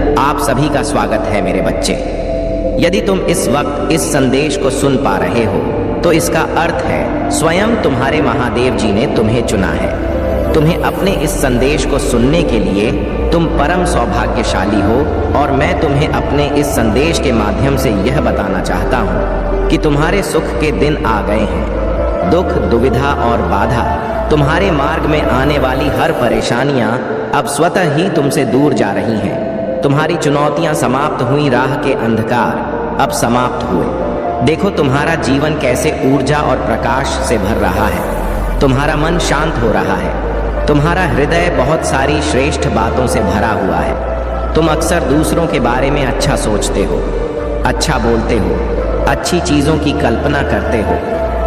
आप सभी का स्वागत है मेरे बच्चे। यदि तुम इस वक्त इस संदेश को सुन पा रहे हो तो इसका अर्थ है स्वयं तुम्हारे महादेव जी ने तुम्हें चुना है। तुम्हें अपने इस संदेश को सुनने के लिए तुम परम सौभाग्यशाली हो और मैं तुम्हें अपने इस संदेश के माध्यम से यह बताना चाहता हूँ कि तुम्हारे सुख के दिन आ गए हैं। दुख, दुविधा और बाधा, तुम्हारे मार्ग में आने वाली हर परेशानियां अब स्वतः ही तुमसे दूर जा रही हैं। तुम्हारी चुनौतियां समाप्त हुई, राह के अंधकार अब समाप्त हुए। देखो तुम्हारा जीवन कैसे ऊर्जा और प्रकाश से भर रहा है। तुम्हारा मन शांत हो रहा है। तुम्हारा हृदय बहुत सारी श्रेष्ठ बातों से भरा हुआ है। तुम अक्सर दूसरों के बारे में अच्छा सोचते हो, अच्छा बोलते हो, अच्छी चीज़ों की कल्पना करते हो।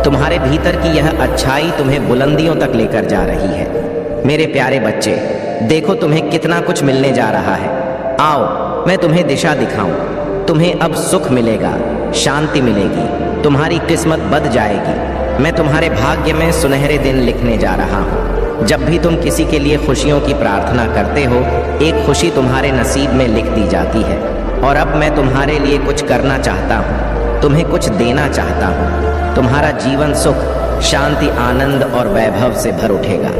तुम्हारे भीतर की यह अच्छाई तुम्हें बुलंदियों तक लेकर जा रही है। मेरे प्यारे बच्चे, देखो तुम्हें कितना कुछ मिलने जा रहा है। आओ मैं तुम्हें दिशा दिखाऊं। तुम्हें अब सुख मिलेगा, शांति मिलेगी, तुम्हारी किस्मत बद जाएगी। मैं तुम्हारे भाग्य में सुनहरे दिन लिखने जा रहा हूँ। जब भी तुम किसी के लिए खुशियों की प्रार्थना करते हो, एक खुशी तुम्हारे नसीब में लिख दी जाती है। और अब मैं तुम्हारे लिए कुछ करना चाहता हूँ, तुम्हें कुछ देना चाहता हूँ। तुम्हारा जीवन सुख, शांति, आनंद और वैभव से भर उठेगा।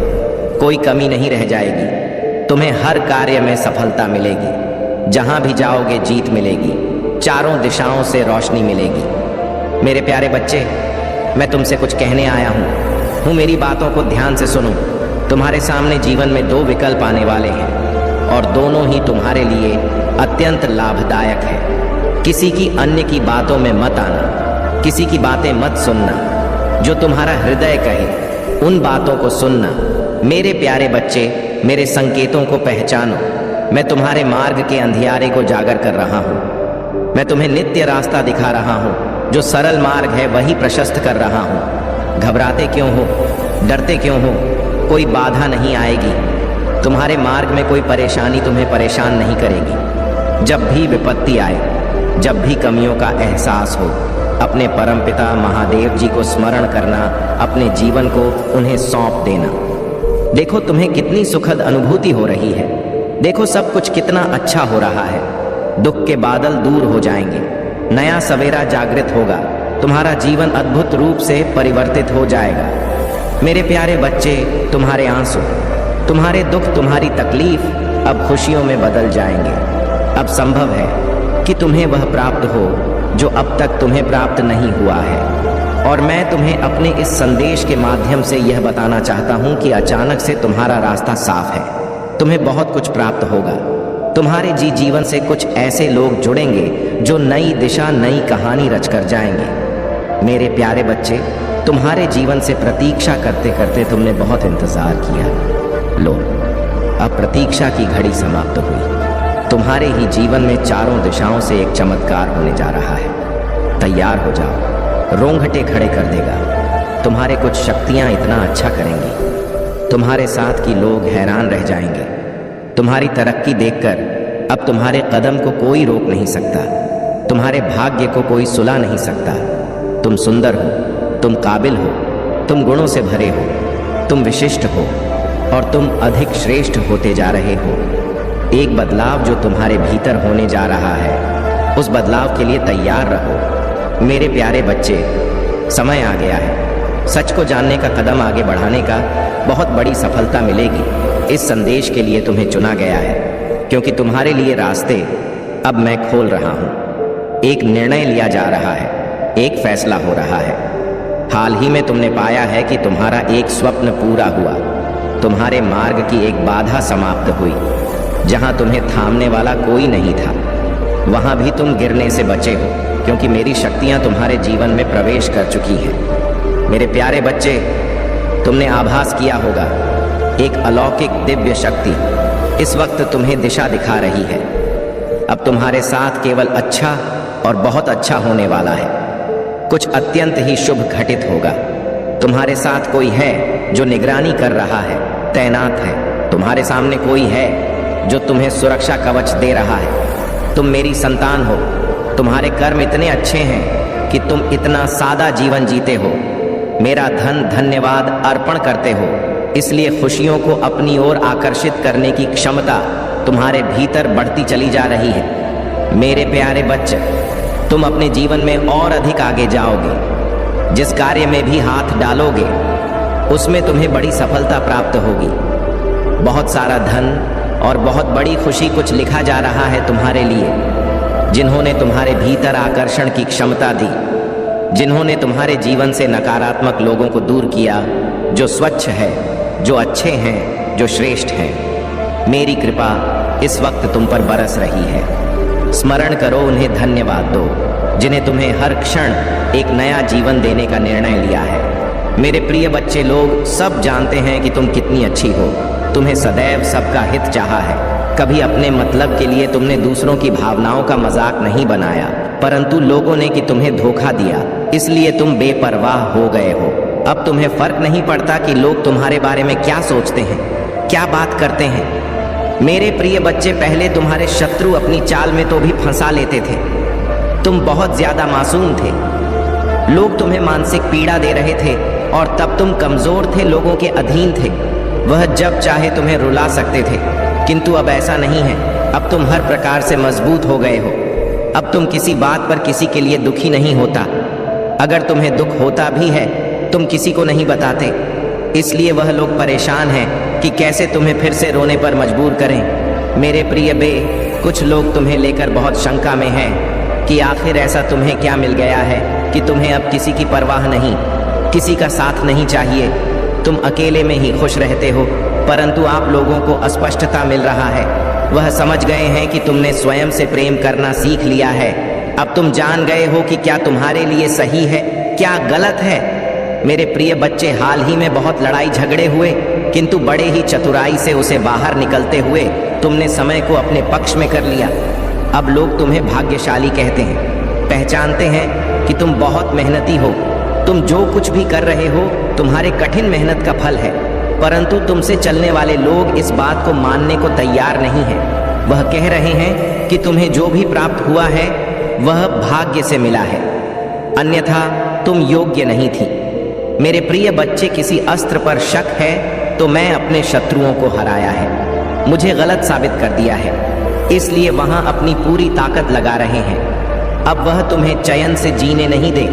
कोई कमी नहीं रह जाएगी। तुम्हें हर कार्य में सफलता मिलेगी। जहां भी जाओगे जीत मिलेगी। चारों दिशाओं से रोशनी मिलेगी। मेरे प्यारे बच्चे, मैं तुमसे कुछ कहने आया हूँ। मेरी बातों को ध्यान से सुनो। तुम्हारे सामने जीवन में दो विकल्प आने वाले हैं और दोनों ही तुम्हारे लिए अत्यंत लाभदायक है। किसी की अन्य की बातों में मत आना, किसी की बातें मत सुनना। जो तुम्हारा हृदय कहे उन बातों को सुनना। मेरे प्यारे बच्चे, मेरे संकेतों को पहचानो। मैं तुम्हारे मार्ग के अंधियारे को जागर कर रहा हूँ। मैं तुम्हें नित्य रास्ता दिखा रहा हूँ। जो सरल मार्ग है वही प्रशस्त कर रहा हूँ। घबराते क्यों हो, डरते क्यों हो? कोई बाधा नहीं आएगी। तुम्हारे मार्ग में कोई परेशानी तुम्हें परेशान नहीं करेगी। जब भी विपत्ति आए, जब भी कमियों का एहसास हो, अपने परमपिता महादेव जी को स्मरण करना, अपने जीवन को उन्हें सौंप देना। देखो तुम्हें कितनी सुखद अनुभूति हो रही है। देखो सब कुछ कितना अच्छा हो रहा है। दुख के बादल दूर हो जाएंगे। नया सवेरा जागृत होगा। तुम्हारा जीवन अद्भुत रूप से परिवर्तित हो जाएगा। मेरे प्यारे बच्चे, तुम्हारे आंसू, तुम्हारे दुख, तुम्हारी तकलीफ अब खुशियों में बदल जाएंगे। अब संभव है कि तुम्हें वह प्राप्त हो जो अब तक तुम्हें प्राप्त नहीं हुआ है। और मैं तुम्हें अपने इस संदेश के माध्यम से यह बताना चाहता हूँ कि अचानक से तुम्हारा रास्ता साफ है। तुम्हें बहुत कुछ प्राप्त होगा। तुम्हारे जीवन से कुछ ऐसे लोग जुड़ेंगे जो नई दिशा, नई कहानी रचकर जाएंगे। मेरे प्यारे बच्चे, तुम्हारे जीवन से प्रतीक्षा करते करते तुमने बहुत इंतजार किया। लो, अब प्रतीक्षा की घड़ी समाप्त हुई। तुम्हारे ही जीवन में चारों दिशाओं से एक चमत्कार होने जा रहा है। तैयार हो जाओ। रोंगटे खड़े कर देगा। तुम्हारे कुछ शक्तियां इतना अच्छा करेंगी, तुम्हारे साथ की लोग हैरान रह जाएंगे। तुम्हारी तरक्की देखकर अब तुम्हारे कदम को कोई रोक नहीं सकता। तुम्हारे भाग्य को कोई सुला नहीं सकता। तुम सुंदर हो, तुम काबिल हो, तुम गुणों से भरे हो, तुम विशिष्ट हो और तुम अधिक श्रेष्ठ होते जा रहे हो। एक बदलाव जो तुम्हारे भीतर होने जा रहा है, उस बदलाव के लिए तैयार रहो। मेरे प्यारे बच्चे, समय आ गया है। सच को जानने का कदम आगे बढ़ाने का बहुत बड़ी सफलता मिलेगी। इस संदेश के लिए तुम्हें चुना गया है, क्योंकि तुम्हारे लिए रास्ते अब मैं खोल रहा हूँ। एक निर्णय लिया जा रहा है, एक फैसला हो रहा है। हाल ही में तुमने पाया है कि तुम्हारा एक स्वप्न पूरा हुआ। तुम्हारे मार्ग की एक बाधा समाप्त हुई। जहां तुम्हें थामने वाला कोई नहीं था, वहां भी तुम गिरने से बचे हो, क्योंकि मेरी शक्तियां तुम्हारे जीवन में प्रवेश कर चुकी हैं। मेरे प्यारे बच्चे, तुमने आभास किया होगा, एक अलौकिक दिव्य शक्ति इस वक्त तुम्हें दिशा दिखा रही है। अब तुम्हारे साथ केवल अच्छा और बहुत अच्छा होने वाला है। कुछ अत्यंत ही शुभ घटित होगा। तुम्हारे साथ कोई है जो निगरानी कर रहा है, तैनात है। तुम्हारे सामने कोई है जो तुम्हें सुरक्षा कवच दे रहा है। तुम मेरी संतान हो। तुम्हारे कर्म इतने अच्छे हैं कि तुम इतना सादा जीवन जीते हो। मेरा धन्यवाद अर्पण करते हो। इसलिए खुशियों को अपनी ओर आकर्षित करने की क्षमता तुम्हारे भीतर बढ़ती चली जा रही है। मेरे प्यारे बच्चे, तुम अपने जीवन में और अधिक आगे जाओगे। जिस कार्य में भी हाथ डालोगे उसमें तुम्हें बड़ी सफलता प्राप्त होगी। बहुत सारा धन और बहुत बड़ी खुशी कुछ लिखा जा रहा है तुम्हारे लिए। जिन्होंने तुम्हारे भीतर आकर्षण की क्षमता दी, जिन्होंने तुम्हारे जीवन से नकारात्मक लोगों को दूर किया, जो स्वच्छ है, जो अच्छे हैं, जो श्रेष्ठ हैं, मेरी कृपा इस वक्त तुम पर बरस रही है। स्मरण करो, उन्हें धन्यवाद दो जिन्हें तुम्हें हर क्षण एक नया जीवन देने का निर्णय लिया है। मेरे प्रिय बच्चे, लोग सब जानते हैं कि तुम कितनी अच्छी हो। तुम्हें सदैव सबका हित चाहा है। कभी अपने मतलब के लिए तुमने दूसरों की भावनाओं का मजाक नहीं बनाया, परंतु लोगों ने कि तुम्हें धोखा दिया, इसलिए तुम बेपरवाह हो गए हो। अब तुम्हें फर्क नहीं पड़ता कि लोग तुम्हारे बारे में क्या सोचते हैं, क्या बात करते हैं। मेरे प्रिय बच्चे, पहले तुम्हारे शत्रु अपनी चाल में तो भी फंसा लेते थे। तुम बहुत ज्यादा मासूम थे। लोग तुम्हें मानसिक पीड़ा दे रहे थे और तब तुम कमजोर थे, लोगों के अधीन थे। वह जब चाहे तुम्हें रुला सकते थे, किंतु अब ऐसा नहीं है। अब तुम हर प्रकार से मजबूत हो गए हो। अब तुम किसी बात पर किसी के लिए दुखी नहीं होता। अगर तुम्हें दुख होता भी है, तुम किसी को नहीं बताते, इसलिए वह लोग परेशान हैं कि कैसे तुम्हें फिर से रोने पर मजबूर करें। मेरे प्रिय बे, कुछ लोग तुम्हें लेकर बहुत शंका में हैं कि आखिर ऐसा तुम्हें क्या मिल गया है कि तुम्हें अब किसी की परवाह नहीं, किसी का साथ नहीं चाहिए। तुम अकेले में ही खुश रहते हो, परंतु आप लोगों को अस्पष्टता मिल रहा है। वह समझ गए हैं कि तुमने स्वयं से प्रेम करना सीख लिया है। अब तुम जान गए हो कि क्या तुम्हारे लिए सही है, क्या गलत है। मेरे प्रिय बच्चे, हाल ही में बहुत लड़ाई झगड़े हुए, किंतु बड़े ही चतुराई से उसे बाहर निकलते हुए तुमने समय को अपने पक्ष में कर लिया। अब लोग तुम्हें भाग्यशाली कहते हैं, पहचानते हैं कि तुम बहुत मेहनती हो। तुम जो कुछ भी कर रहे हो तुम्हारे कठिन मेहनत का फल है, परंतु तुमसे चलने वाले लोग इस बात को मानने को तैयार नहीं हैं। वह कह रहे हैं कि तुम्हें जो भी प्राप्त हुआ है वह भाग्य से मिला है, अन्यथा तुम योग्य नहीं थी। मेरे प्रिय बच्चे, किसी अस्त्र पर शक है तो मैं अपने शत्रुओं को हराया है, मुझे गलत साबित कर दिया है, इसलिए वहां अपनी पूरी ताकत लगा रहे हैं। अब वह तुम्हें चयन से जीने नहीं दे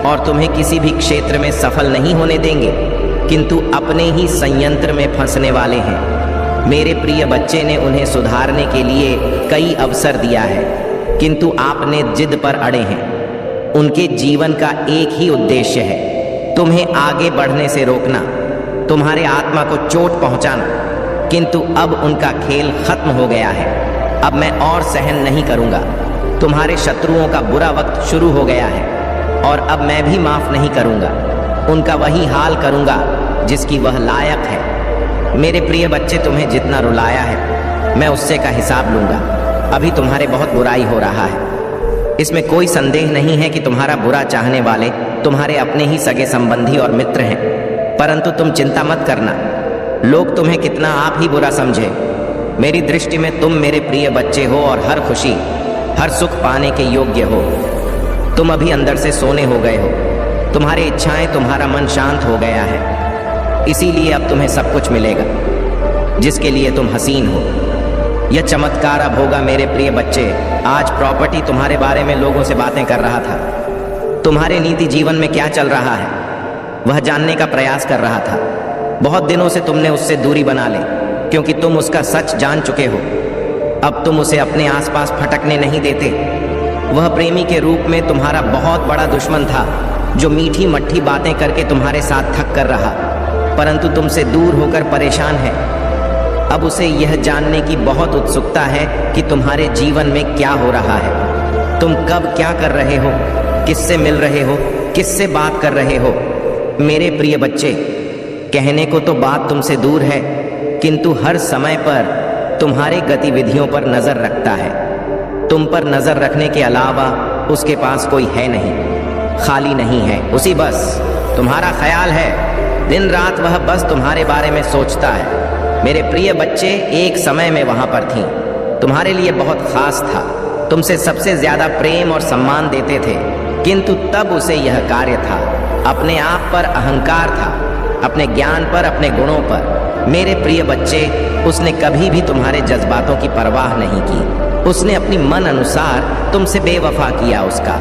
और तुम्हें किसी भी क्षेत्र में सफल नहीं होने देंगे, किंतु अपने ही संयंत्र में फंसने वाले हैं। मेरे प्रिय बच्चे ने उन्हें सुधारने के लिए कई अवसर दिया है, किंतु आपने जिद पर अड़े हैं। उनके जीवन का एक ही उद्देश्य है, तुम्हें आगे बढ़ने से रोकना, तुम्हारे आत्मा को चोट पहुंचाना, किंतु अब उनका खेल खत्म हो गया है। अब मैं और सहन नहीं करूंगा। तुम्हारे शत्रुओं का बुरा वक्त शुरू हो गया है और अब मैं भी माफ नहीं करूंगा। उनका वही हाल करूंगा जिसकी वह लायक है। मेरे प्रिय बच्चे, तुम्हें जितना रुलाया है मैं उससे का हिसाब लूंगा। अभी तुम्हारे बहुत बुराई हो रहा है, इसमें कोई संदेह नहीं है कि तुम्हारा बुरा चाहने वाले तुम्हारे अपने ही सगे संबंधी और मित्र हैं, परंतु तुम चिंता मत करना, लोग तुम्हें कितना आप ही बुरा समझे। मेरी दृष्टि में तुम मेरे प्रिय बच्चे हो और हर खुशी, हर सुख पाने के योग्य हो। तुम अभी अंदर से सोने हो गए हो, तुम्हारी इच्छाएं, तुम्हारा मन शांत हो गया है, इसीलिए अब तुम्हें सब कुछ मिलेगा जिसके लिए तुम हसीन हो। यह चमत्कार अब होगा मेरे प्रिय बच्चे। आज प्रॉपर्टी तुम्हारे बारे में लोगों से बातें कर रहा था, तुम्हारे नीति जीवन में क्या चल रहा है वह जानने का प्रयास कर रहा था। बहुत दिनों से तुमने उससे दूरी बना ली, क्योंकि तुम उसका सच जान चुके हो। अब तुम उसे अपने आसपास फटकने नहीं देते। वह प्रेमी के रूप में तुम्हारा बहुत बड़ा दुश्मन था, जो मीठी मट्ठी बातें करके तुम्हारे साथ थक कर रहा, परंतु तुमसे दूर होकर परेशान है। अब उसे यह जानने की बहुत उत्सुकता है कि तुम्हारे जीवन में क्या हो रहा है, तुम कब क्या कर रहे हो, किससे मिल रहे हो, किससे बात कर रहे हो। मेरे प्रिय बच्चे, कहने को तो बात तुमसे दूर है, किंतु हर समय पर तुम्हारे गतिविधियों पर नजर रखता है। तुम पर नजर रखने के अलावा उसके पास कोई है नहीं, खाली नहीं है, उसी बस तुम्हारा ख्याल है। दिन रात वह बस तुम्हारे बारे में सोचता है। मेरे प्रिय बच्चे, एक समय में वहां पर थी, तुम्हारे लिए बहुत खास था, तुमसे सबसे ज्यादा प्रेम और सम्मान देते थे, किंतु तब उसे यह कार्य था, अपने आप पर अहंकार था, अपने ज्ञान पर, अपने गुणों पर। मेरे प्रिय बच्चे, उसने कभी भी तुम्हारे जज्बातों की परवाह नहीं की। उसने अपनी मन अनुसार तुमसे बेवफा किया। उसका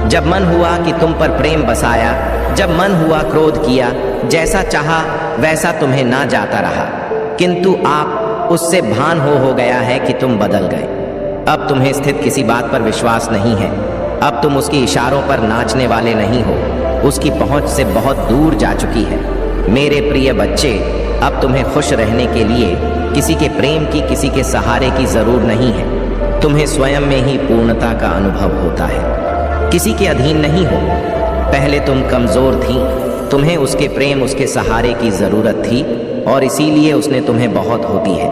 जब मन हुआ कि तुम पर प्रेम बसाया, जब मन हुआ क्रोध किया, जैसा चाहा वैसा तुम्हें ना जाता रहा। किंतु आप उससे भान हो गया है कि तुम बदल गए। अब तुम्हें स्थित किसी बात पर विश्वास नहीं है। अब तुम उसके इशारों पर नाचने वाले नहीं हो। उसकी पहुंच से बहुत दूर जा चुकी है। मेरे प्रिय बच्चे, अब तुम्हें खुश रहने के लिए किसी के प्रेम की, किसी के सहारे की जरूर नहीं है। तुम्हें स्वयं में ही पूर्णता का अनुभव होता है, किसी के अधीन नहीं हो। पहले तुम कमजोर थी, तुम्हें उसके प्रेम, उसके सहारे की जरूरत थी और इसीलिए उसने तुम्हें बहुत होती है।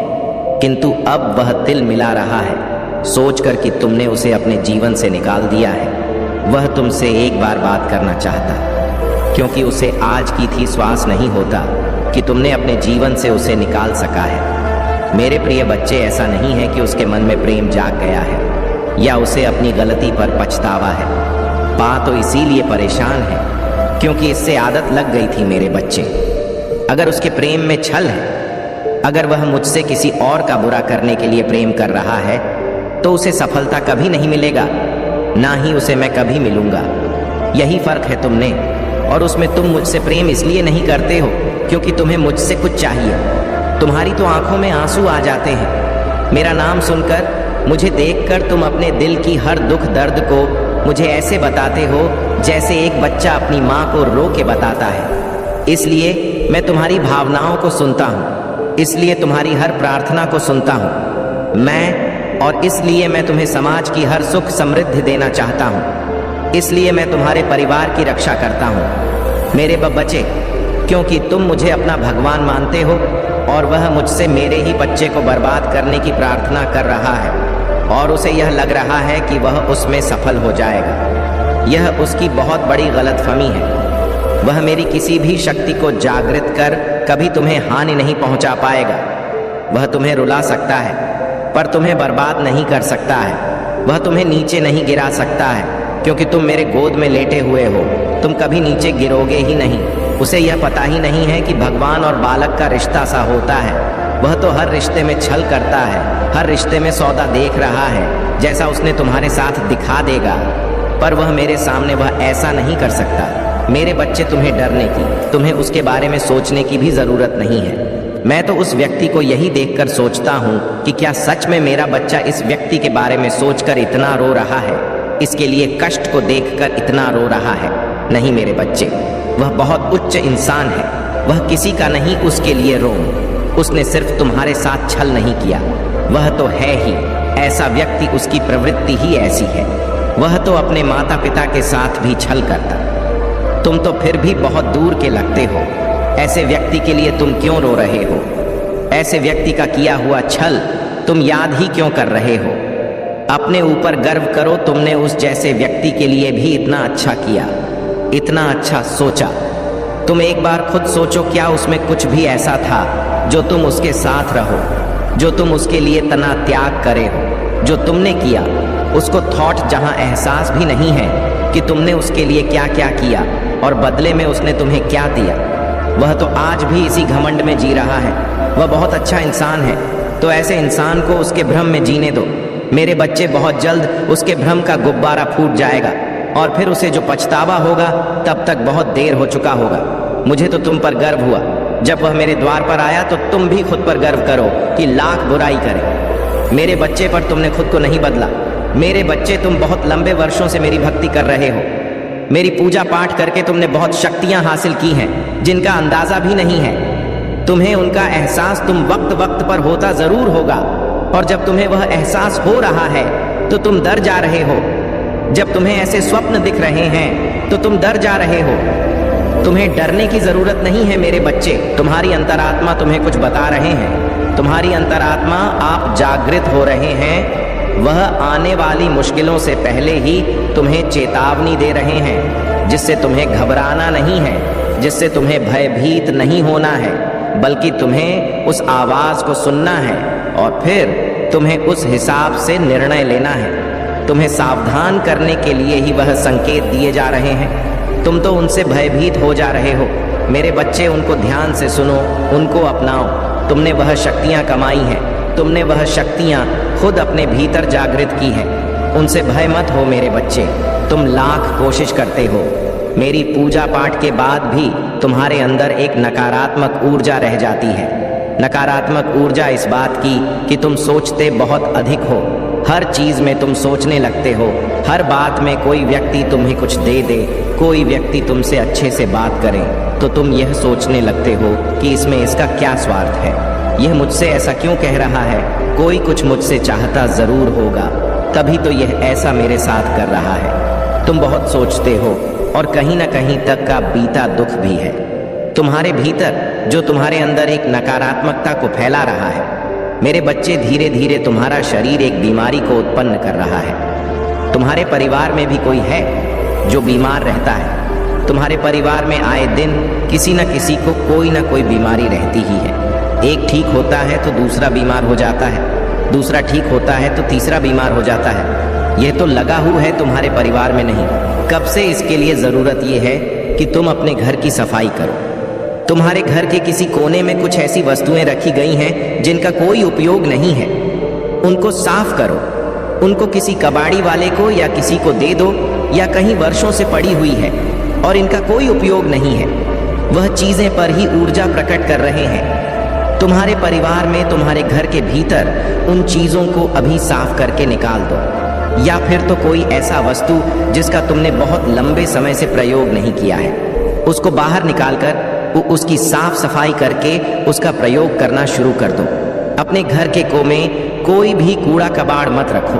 किंतु अब वह तिल मिला रहा है सोचकर कि तुमने उसे अपने जीवन से निकाल दिया है। वह तुमसे एक बार बात करना चाहता, क्योंकि उसे आज की थी श्वास नहीं होता कि तुमने अपने जीवन से उसे निकाल सका है। मेरे प्रिय बच्चे, ऐसा नहीं है कि उसके मन में प्रेम जाग गया है या उसे अपनी गलती पर पछतावा है। पा तो इसीलिए परेशान है क्योंकि इससे आदत लग गई थी। मेरे बच्चे, अगर उसके प्रेम में छल है, अगर वह मुझसे किसी और का बुरा करने के लिए प्रेम कर रहा है, तो उसे सफलता कभी नहीं मिलेगा, ना ही उसे मैं कभी मिलूंगा। यही फर्क है तुमने और उसमें। तुम मुझसे प्रेम इसलिए नहीं करते हो क्योंकि तुम्हें मुझसे कुछ चाहिए। तुम्हारी तो आंखों में आंसू आ जाते हैं। मेरा नाम सुनकर, मुझे देखकर तुम अपने दिल की हर दुख दर्द को मुझे ऐसे बताते हो जैसे एक बच्चा अपनी माँ को रो के बताता है। इसलिए मैं तुम्हारी भावनाओं को सुनता हूँ, इसलिए तुम्हारी हर प्रार्थना को सुनता हूँ और इसलिए मैं तुम्हें समाज की हर सुख समृद्धि देना चाहता हूँ। इसलिए मैं तुम्हारे परिवार की रक्षा करता हूँ मेरे बच्चे, क्योंकि तुम मुझे अपना भगवान मानते हो और वह मुझसे मेरे ही बच्चे को बर्बाद करने की प्रार्थना कर रहा है और उसे यह लग रहा है कि वह उसमें सफल हो जाएगा। यह उसकी बहुत बड़ी गलतफहमी है। वह मेरी किसी भी शक्ति को जागृत कर कभी तुम्हें हानि नहीं पहुंचा पाएगा। वह तुम्हें रुला सकता है पर तुम्हें बर्बाद नहीं कर सकता है। वह तुम्हें नीचे नहीं गिरा सकता है क्योंकि तुम मेरे गोद में लेटे हुए हो। तुम कभी नीचे गिरोगे ही नहीं। उसे यह पता ही नहीं है कि भगवान और बालक का रिश्ता सा होता है। वह तो हर रिश्ते में छल करता है, हर रिश्ते में सौदा देख रहा है जैसा उसने तुम्हारे साथ दिखा देगा, पर वह मेरे सामने वह ऐसा नहीं कर सकता। मेरे बच्चे, तुम्हें डरने की, तुम्हें उसके बारे में सोचने की भी जरूरत नहीं है। मैं तो उस व्यक्ति को यही देखकर सोचता हूँ कि क्या सच में मेरा बच्चा इस व्यक्ति के बारे में सोचकर इतना रो रहा है, इसके लिए कष्ट को देखकर इतना रो रहा है। नहीं मेरे बच्चे, वह बहुत उच्च इंसान है। वह किसी का नहीं उसके लिए रो। उसने सिर्फ तुम्हारे साथ छल नहीं किया, वह तो है ही ऐसा व्यक्ति, उसकी प्रवृत्ति ही ऐसी है। वह तो अपने माता पिता के साथ भी छल करता। तुम तो फिर भी बहुत दूर के लगते हो। ऐसे व्यक्ति के लिए तुम क्यों रो रहे हो? ऐसे व्यक्ति का किया हुआ छल तुम याद ही क्यों कर रहे हो? अपने ऊपर गर्व करो, तुमने उस जैसे व्यक्ति के लिए भी इतना अच्छा किया, इतना अच्छा सोचा। तुम एक बार खुद सोचो, क्या उसमें कुछ भी ऐसा था जो तुम उसके साथ रहो, जो तुम उसके लिए तना त्याग करे हो? जो तुमने किया उसको थॉट, जहां एहसास भी नहीं है कि तुमने उसके लिए क्या क्या किया और बदले में उसने तुम्हें क्या दिया। वह तो आज भी इसी घमंड में जी रहा है। वह बहुत अच्छा इंसान है, तो ऐसे इंसान को उसके भ्रम में जीने दो। मेरे बच्चे, बहुत जल्द उसके भ्रम का गुब्बारा फूट जाएगा और फिर उसे जो पछतावा होगा तब तक बहुत देर हो चुका होगा। मुझे तो तुम पर गर्व हुआ जब वह मेरे द्वार पर आया, तो तुम भी खुद पर गर्व करो कि लाख बुराई करे। मेरे बच्चे, पर तुमने खुद को नहीं बदला। मेरे बच्चे, तुम बहुत लंबे वर्षों से मेरी भक्ति कर रहे हो। मेरी पूजा पाठ करके तुमने बहुत शक्तियां हासिल की हैं जिनका अंदाजा भी नहीं है। तुम्हें उनका एहसास तुम वक्त वक्त पर होता जरूर होगा, और जब तुम्हें वह एहसास हो रहा है तो तुम डर जा रहे हो। जब तुम्हें ऐसे स्वप्न दिख रहे हैं तो तुम डर जा रहे हो। तुम्हें डरने की जरूरत नहीं है मेरे बच्चे। तुम्हारी अंतरात्मा तुम्हें कुछ बता रहे हैं। तुम्हारी अंतरात्मा, आप जागृत हो रहे हैं। वह आने वाली मुश्किलों से पहले ही तुम्हें चेतावनी दे रहे हैं, जिससे तुम्हें घबराना नहीं है, जिससे तुम्हें भयभीत नहीं होना है, बल्कि तुम्हें उस आवाज को सुनना है और फिर तुम्हें उस हिसाब से निर्णय लेना है। तुम्हें सावधान करने के लिए ही वह संकेत दिए जा रहे हैं। तुम तो उनसे भयभीत हो जा रहे हो। मेरे बच्चे, उनको ध्यान से सुनो, उनको अपनाओ। तुमने वह शक्तियां कमाई हैं, तुमने वह शक्तियां खुद अपने भीतर जागृत की हैं। उनसे भय मत हो मेरे बच्चे। तुम लाख कोशिश करते हो, मेरी पूजा पाठ के बाद भी तुम्हारे अंदर एक नकारात्मक ऊर्जा रह जाती है। नकारात्मक ऊर्जा इस बात की कि तुम सोचते बहुत अधिक हो, हर चीज में तुम सोचने लगते हो, हर बात में कोई व्यक्ति तुम्हें कुछ दे दे, कोई व्यक्ति तुमसे अच्छे से बात करे तो तुम यह सोचने लगते हो कि इसमें इसका क्या स्वार्थ है, यह मुझसे ऐसा क्यों कह रहा है, कोई कुछ मुझसे चाहता जरूर होगा, तभी तो यह ऐसा मेरे साथ कर रहा है। तुम बहुत सोचते हो और कहीं ना कहीं तक का बीता दुख भी है तुम्हारे भीतर, जो तुम्हारे अंदर एक नकारात्मकता को फैला रहा है। मेरे बच्चे, धीरे धीरे तुम्हारा शरीर एक बीमारी को उत्पन्न कर रहा है। तुम्हारे परिवार में भी कोई है जो बीमार रहता है। तुम्हारे परिवार में आए दिन किसी न किसी को कोई ना कोई बीमारी रहती ही है। एक ठीक होता है तो दूसरा बीमार हो जाता है, दूसरा ठीक होता है तो तीसरा बीमार हो जाता है। यह तो लगा हुआ है तुम्हारे परिवार में नहीं। कब से इसके लिए जरूरत यह है कि तुम अपने घर की सफाई करो। तुम्हारे घर के किसी कोने में कुछ ऐसी वस्तुएं रखी गई हैं जिनका कोई उपयोग नहीं है, उनको साफ करो। उनको किसी कबाड़ी वाले को या किसी को दे दो, या कहीं वर्षों से पड़ी हुई है और इनका कोई उपयोग नहीं है, वह चीजें पर ही ऊर्जा प्रकट कर रहे हैं। तुम्हारे परिवार में, तुम्हारे घर के भीतर उन चीजों को अभी साफ करके निकाल दो, या फिर तो कोई ऐसा वस्तु जिसका तुमने बहुत लंबे समय से प्रयोग नहीं किया है, उसको बाहर निकालकर उसकी साफ सफाई करके उसका प्रयोग करना शुरू कर दो। अपने घर के में कोई भी कूड़ा कबाड़ मत रखो।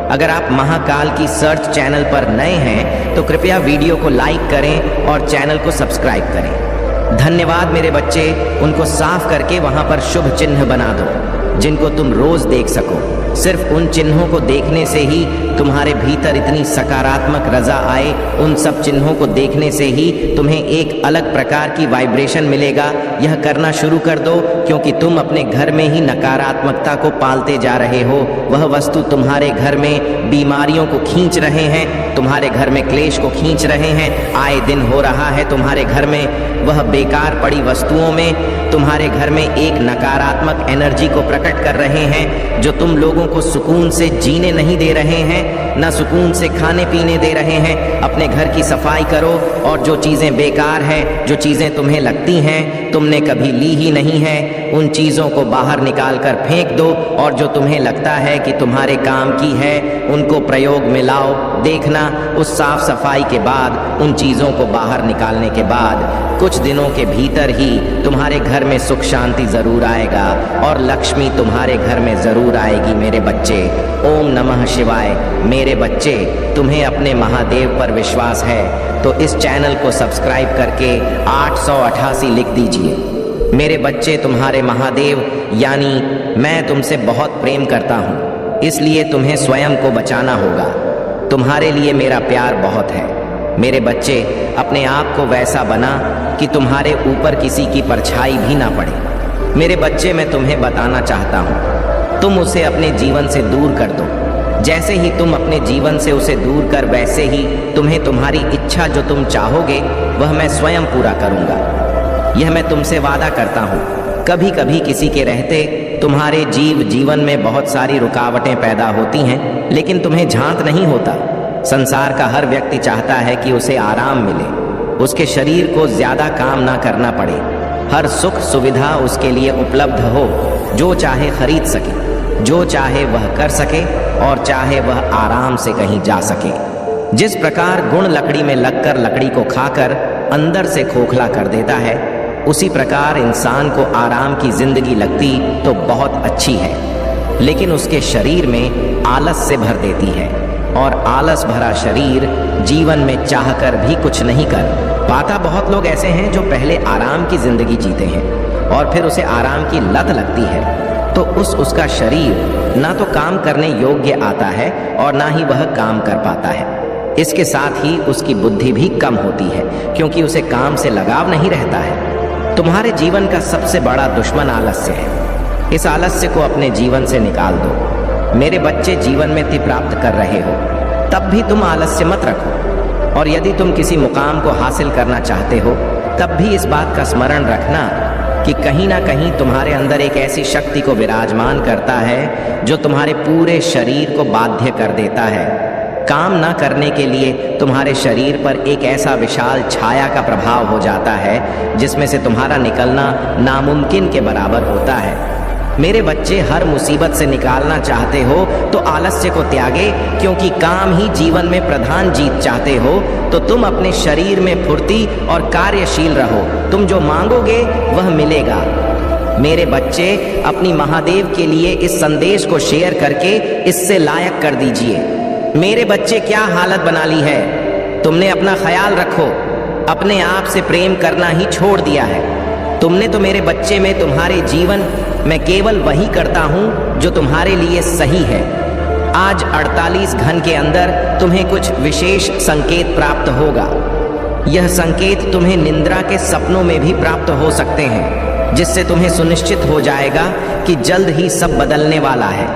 अगर आप महाकाल की सर्च चैनल पर नए हैं तो कृपया वीडियो को लाइक करें और चैनल को सब्सक्राइब करें। धन्यवाद मेरे बच्चे। उनको साफ करके वहां पर शुभ चिन्ह बना दो जिनको तुम रोज देख सको। सिर्फ उन चिन्हों को देखने से ही तुम्हारे भीतर इतनी सकारात्मक रजा आए, उन सब चिन्हों को देखने से ही तुम्हें एक अलग प्रकार की वाइब्रेशन मिलेगा। यह करना शुरू कर दो, क्योंकि तुम अपने घर में ही नकारात्मकता को पालते जा रहे हो। वह वस्तु तुम्हारे घर में बीमारियों को खींच रहे हैं, तुम्हारे घर में क्लेश को खींच रहे हैं। आए दिन हो रहा है तुम्हारे घर में वह बेकार पड़ी वस्तुओं में तुम्हारे घर में एक नकारात्मक एनर्जी को प्रकट कर रहे हैं, जो तुम लोगों को सुकून से जीने नहीं दे रहे हैं, ना सुकून से खाने पीने दे रहे हैं। अपने घर की सफाई करो और जो चीजें बेकार हैं, जो चीजें तुम्हें लगती हैं तुमने कभी ली ही नहीं है, उन चीजों को बाहर निकाल कर फेंक दो, और जो तुम्हें लगता है कि तुम्हारे काम की है उनको प्रयोग में लाओ। देखना, उस साफ सफाई के बाद, उन चीजों को बाहर निकालने के बाद कुछ दिनों के भीतर ही तुम्हारे घर में सुख शांति जरूर आएगा और लक्ष्मी तुम्हारे घर में जरूर आएगी मेरे बच्चे। ओम नमः शिवाय। मेरे बच्चे, तुम्हें अपने महादेव पर विश्वास है तो इस चैनल को सब्सक्राइब करके 888 लिख दीजिए। मेरे बच्चे, तुम्हारे महादेव यानी मैं तुमसे बहुत प्रेम करता हूँ, इसलिए तुम्हें स्वयं को बचाना होगा। तुम्हारे लिए मेरा प्यार बहुत है। मेरे बच्चे, अपने आप को वैसा बना कि तुम्हारे ऊपर किसी की परछाई भी ना पड़े। मेरे बच्चे, मैं तुम्हें बताना चाहता हूँ, तुम उसे अपने जीवन से दूर कर दो। जैसे ही तुम अपने जीवन से उसे दूर कर, वैसे ही तुम्हें तुम्हारी इच्छा जो तुम चाहोगे वह मैं स्वयं पूरा करूँगा। यह मैं तुमसे वादा करता हूँ। कभी कभी किसी के रहते तुम्हारे जीवन में बहुत सारी रुकावटें पैदा होती हैं, लेकिन तुम्हें झांक नहीं होता। संसार का हर व्यक्ति चाहता है कि उसे आराम मिले, उसके शरीर को ज्यादा काम ना करना पड़े, हर सुख सुविधा उसके लिए उपलब्ध हो, जो चाहे खरीद सके, जो चाहे वह कर सके और चाहे वह आराम से कहीं जा सके। जिस प्रकार गुण लकड़ी में लगकर लकड़ी को खाकर अंदर से खोखला कर देता है, उसी प्रकार इंसान को आराम की जिंदगी लगती तो बहुत अच्छी है, लेकिन उसके शरीर में आलस से भर देती है, और आलस भरा शरीर जीवन में चाहकर भी कुछ नहीं कर पाता। बहुत लोग ऐसे हैं जो पहले आराम की जिंदगी जीते हैं और फिर उसे आराम की लत लगती है, तो उसका शरीर ना तो काम करने योग्य आता है और ना ही वह काम कर पाता है। इसके साथ ही उसकी बुद्धि भी कम होती है, क्योंकि उसे काम से लगाव नहीं रहता है। तुम्हारे जीवन का सबसे बड़ा दुश्मन आलस्य है। इस आलस्य को अपने जीवन से निकाल दो। मेरे बच्चे, जीवन में ति प्राप्त कर रहे हो तब भी तुम आलस्य मत रखो, और यदि तुम किसी मुकाम को हासिल करना चाहते हो तब भी इस बात का स्मरण रखना कि कहीं ना कहीं तुम्हारे अंदर एक ऐसी शक्ति को विराजमान करता है जो तुम्हारे पूरे शरीर को बाध्य कर देता है। काम न करने के लिए तुम्हारे शरीर पर एक ऐसा विशाल छाया का प्रभाव हो जाता है जिसमें से तुम्हारा निकलना नामुमकिन के बराबर होता है। मेरे बच्चे, हर मुसीबत से निकालना चाहते हो तो आलस्य को त्यागे, क्योंकि काम ही जीवन में प्रधान जीत चाहते हो तो तुम अपने शरीर में फुर्ती और कार्यशील रहो। तुम जो मांगोगे वह मिलेगा। मेरे बच्चे, अपनी महादेव के लिए इस संदेश को शेयर करके इससे लायक कर दीजिए। मेरे बच्चे, क्या हालत बना ली है। तुमने अपना ख्याल रखो, अपने आप से प्रेम करना ही छोड़ दिया है। तुमने तो मेरे बच्चे में तुम्हारे जीवन में केवल वही करता हूं जो तुम्हारे लिए सही है। आज 48 घंटे के अंदर तुम्हें कुछ विशेष संकेत प्राप्त होगा। यह संकेत तुम्हें निद्रा के सपनों में भी प्राप्त हो सकते हैं, जिससे तुम्हें सुनिश्चित हो जाएगा कि जल्द ही सब बदलने वाला है।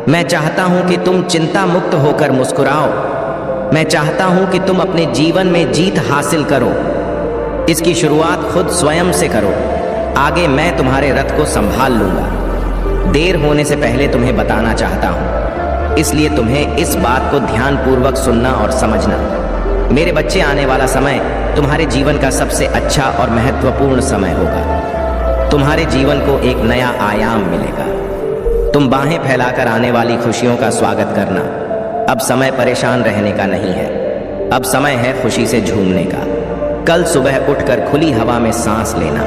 मैं चाहता हूं कि तुम चिंता मुक्त होकर मुस्कुराओ। मैं चाहता हूं कि तुम अपने जीवन में जीत हासिल करो। इसकी शुरुआत खुद स्वयं से करो। आगे मैं तुम्हारे रथ को संभाल लूंगा। देर होने से पहले तुम्हें बताना चाहता हूं, इसलिए तुम्हें इस बात को ध्यानपूर्वक सुनना और समझना। मेरे बच्चे, आने वाला समय तुम्हारे जीवन का सबसे अच्छा और महत्वपूर्ण समय होगा। तुम्हारे जीवन को एक नया आयाम मिलेगा। तुम बाहें फैलाकर आने वाली खुशियों का स्वागत करना। अब समय परेशान रहने का नहीं है, अब समय है खुशी से झूमने का। कल सुबह उठकर खुली हवा में सांस लेना,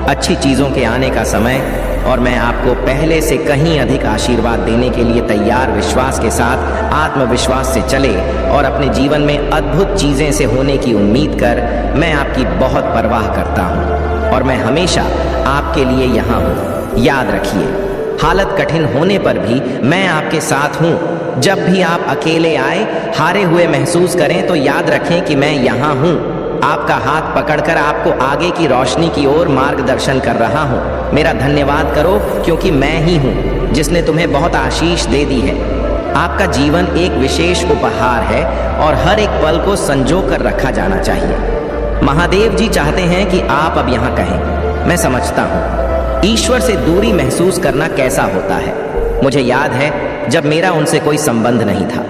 अच्छी चीज़ों के आने का समय, और मैं आपको पहले से कहीं अधिक आशीर्वाद देने के लिए तैयार। विश्वास के साथ, आत्मविश्वास से चले और अपने जीवन में अद्भुत चीज़ें से होने की उम्मीद कर मैं आपकी बहुत परवाह करता हूँ और मैं हमेशा आपके लिए यहाँ हूँ। याद रखिए, हालत कठिन होने पर भी मैं आपके साथ हूँ। जब भी आप अकेले आए, हारे हुए महसूस करें तो याद रखें कि मैं यहाँ हूँ। आपका हाथ पकड़कर आपको आगे की रोशनी की ओर मार्गदर्शन कर रहा हूँ। मेरा धन्यवाद करो, क्योंकि मैं ही हूँ जिसने तुम्हें बहुत आशीष दे दी है। आपका जीवन एक विशेष उपहार है और हर एक पल को संजो कर रखा जाना चाहिए। महादेव जी चाहते हैं कि आप अब यहाँ कहें, मैं समझता हूँ। ईश्वर से दूरी महसूस करना कैसा होता है। मुझे याद है जब मेरा उनसे कोई संबंध नहीं था।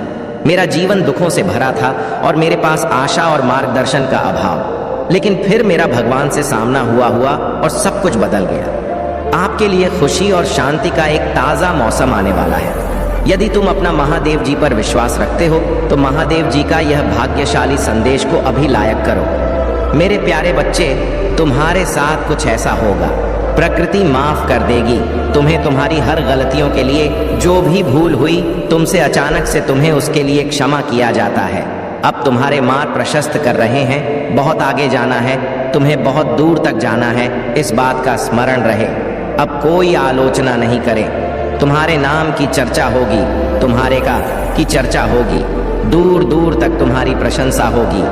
मेरा जीवन दुखों से भरा था और मेरे पास आशा और मार्गदर्शन का अभाव। लेकिन फिर मेरा भगवान से सामना हुआ और सब कुछ बदल गया। आपके लिए खुशी और शांति का एक ताज़ा मौसम आने वाला है। यदि तुम अपना महादेव जी पर विश्वास रखते हो तो महादेव जी का यह भाग्यशाली संदेश को अभी लायक करो। मेरे प्यारे बच्चे, तुम्हारे साथ कुछ ऐसा होगा। प्रकृति माफ कर देगी तुम्हें तुम्हारी हर गलतियों के लिए। जो भी भूल हुई तुमसे अचानक से, तुम्हें उसके लिए क्षमा किया जाता है। अब तुम्हारे मार्ग प्रशस्त कर रहे हैं। बहुत आगे जाना है, तुम्हें बहुत दूर तक जाना है। इस बात का स्मरण रहे। अब कोई आलोचना नहीं करे। तुम्हारे नाम की चर्चा होगी, तुम्हारे का की चर्चा होगी। दूर दूर तक तुम्हारी प्रशंसा होगी।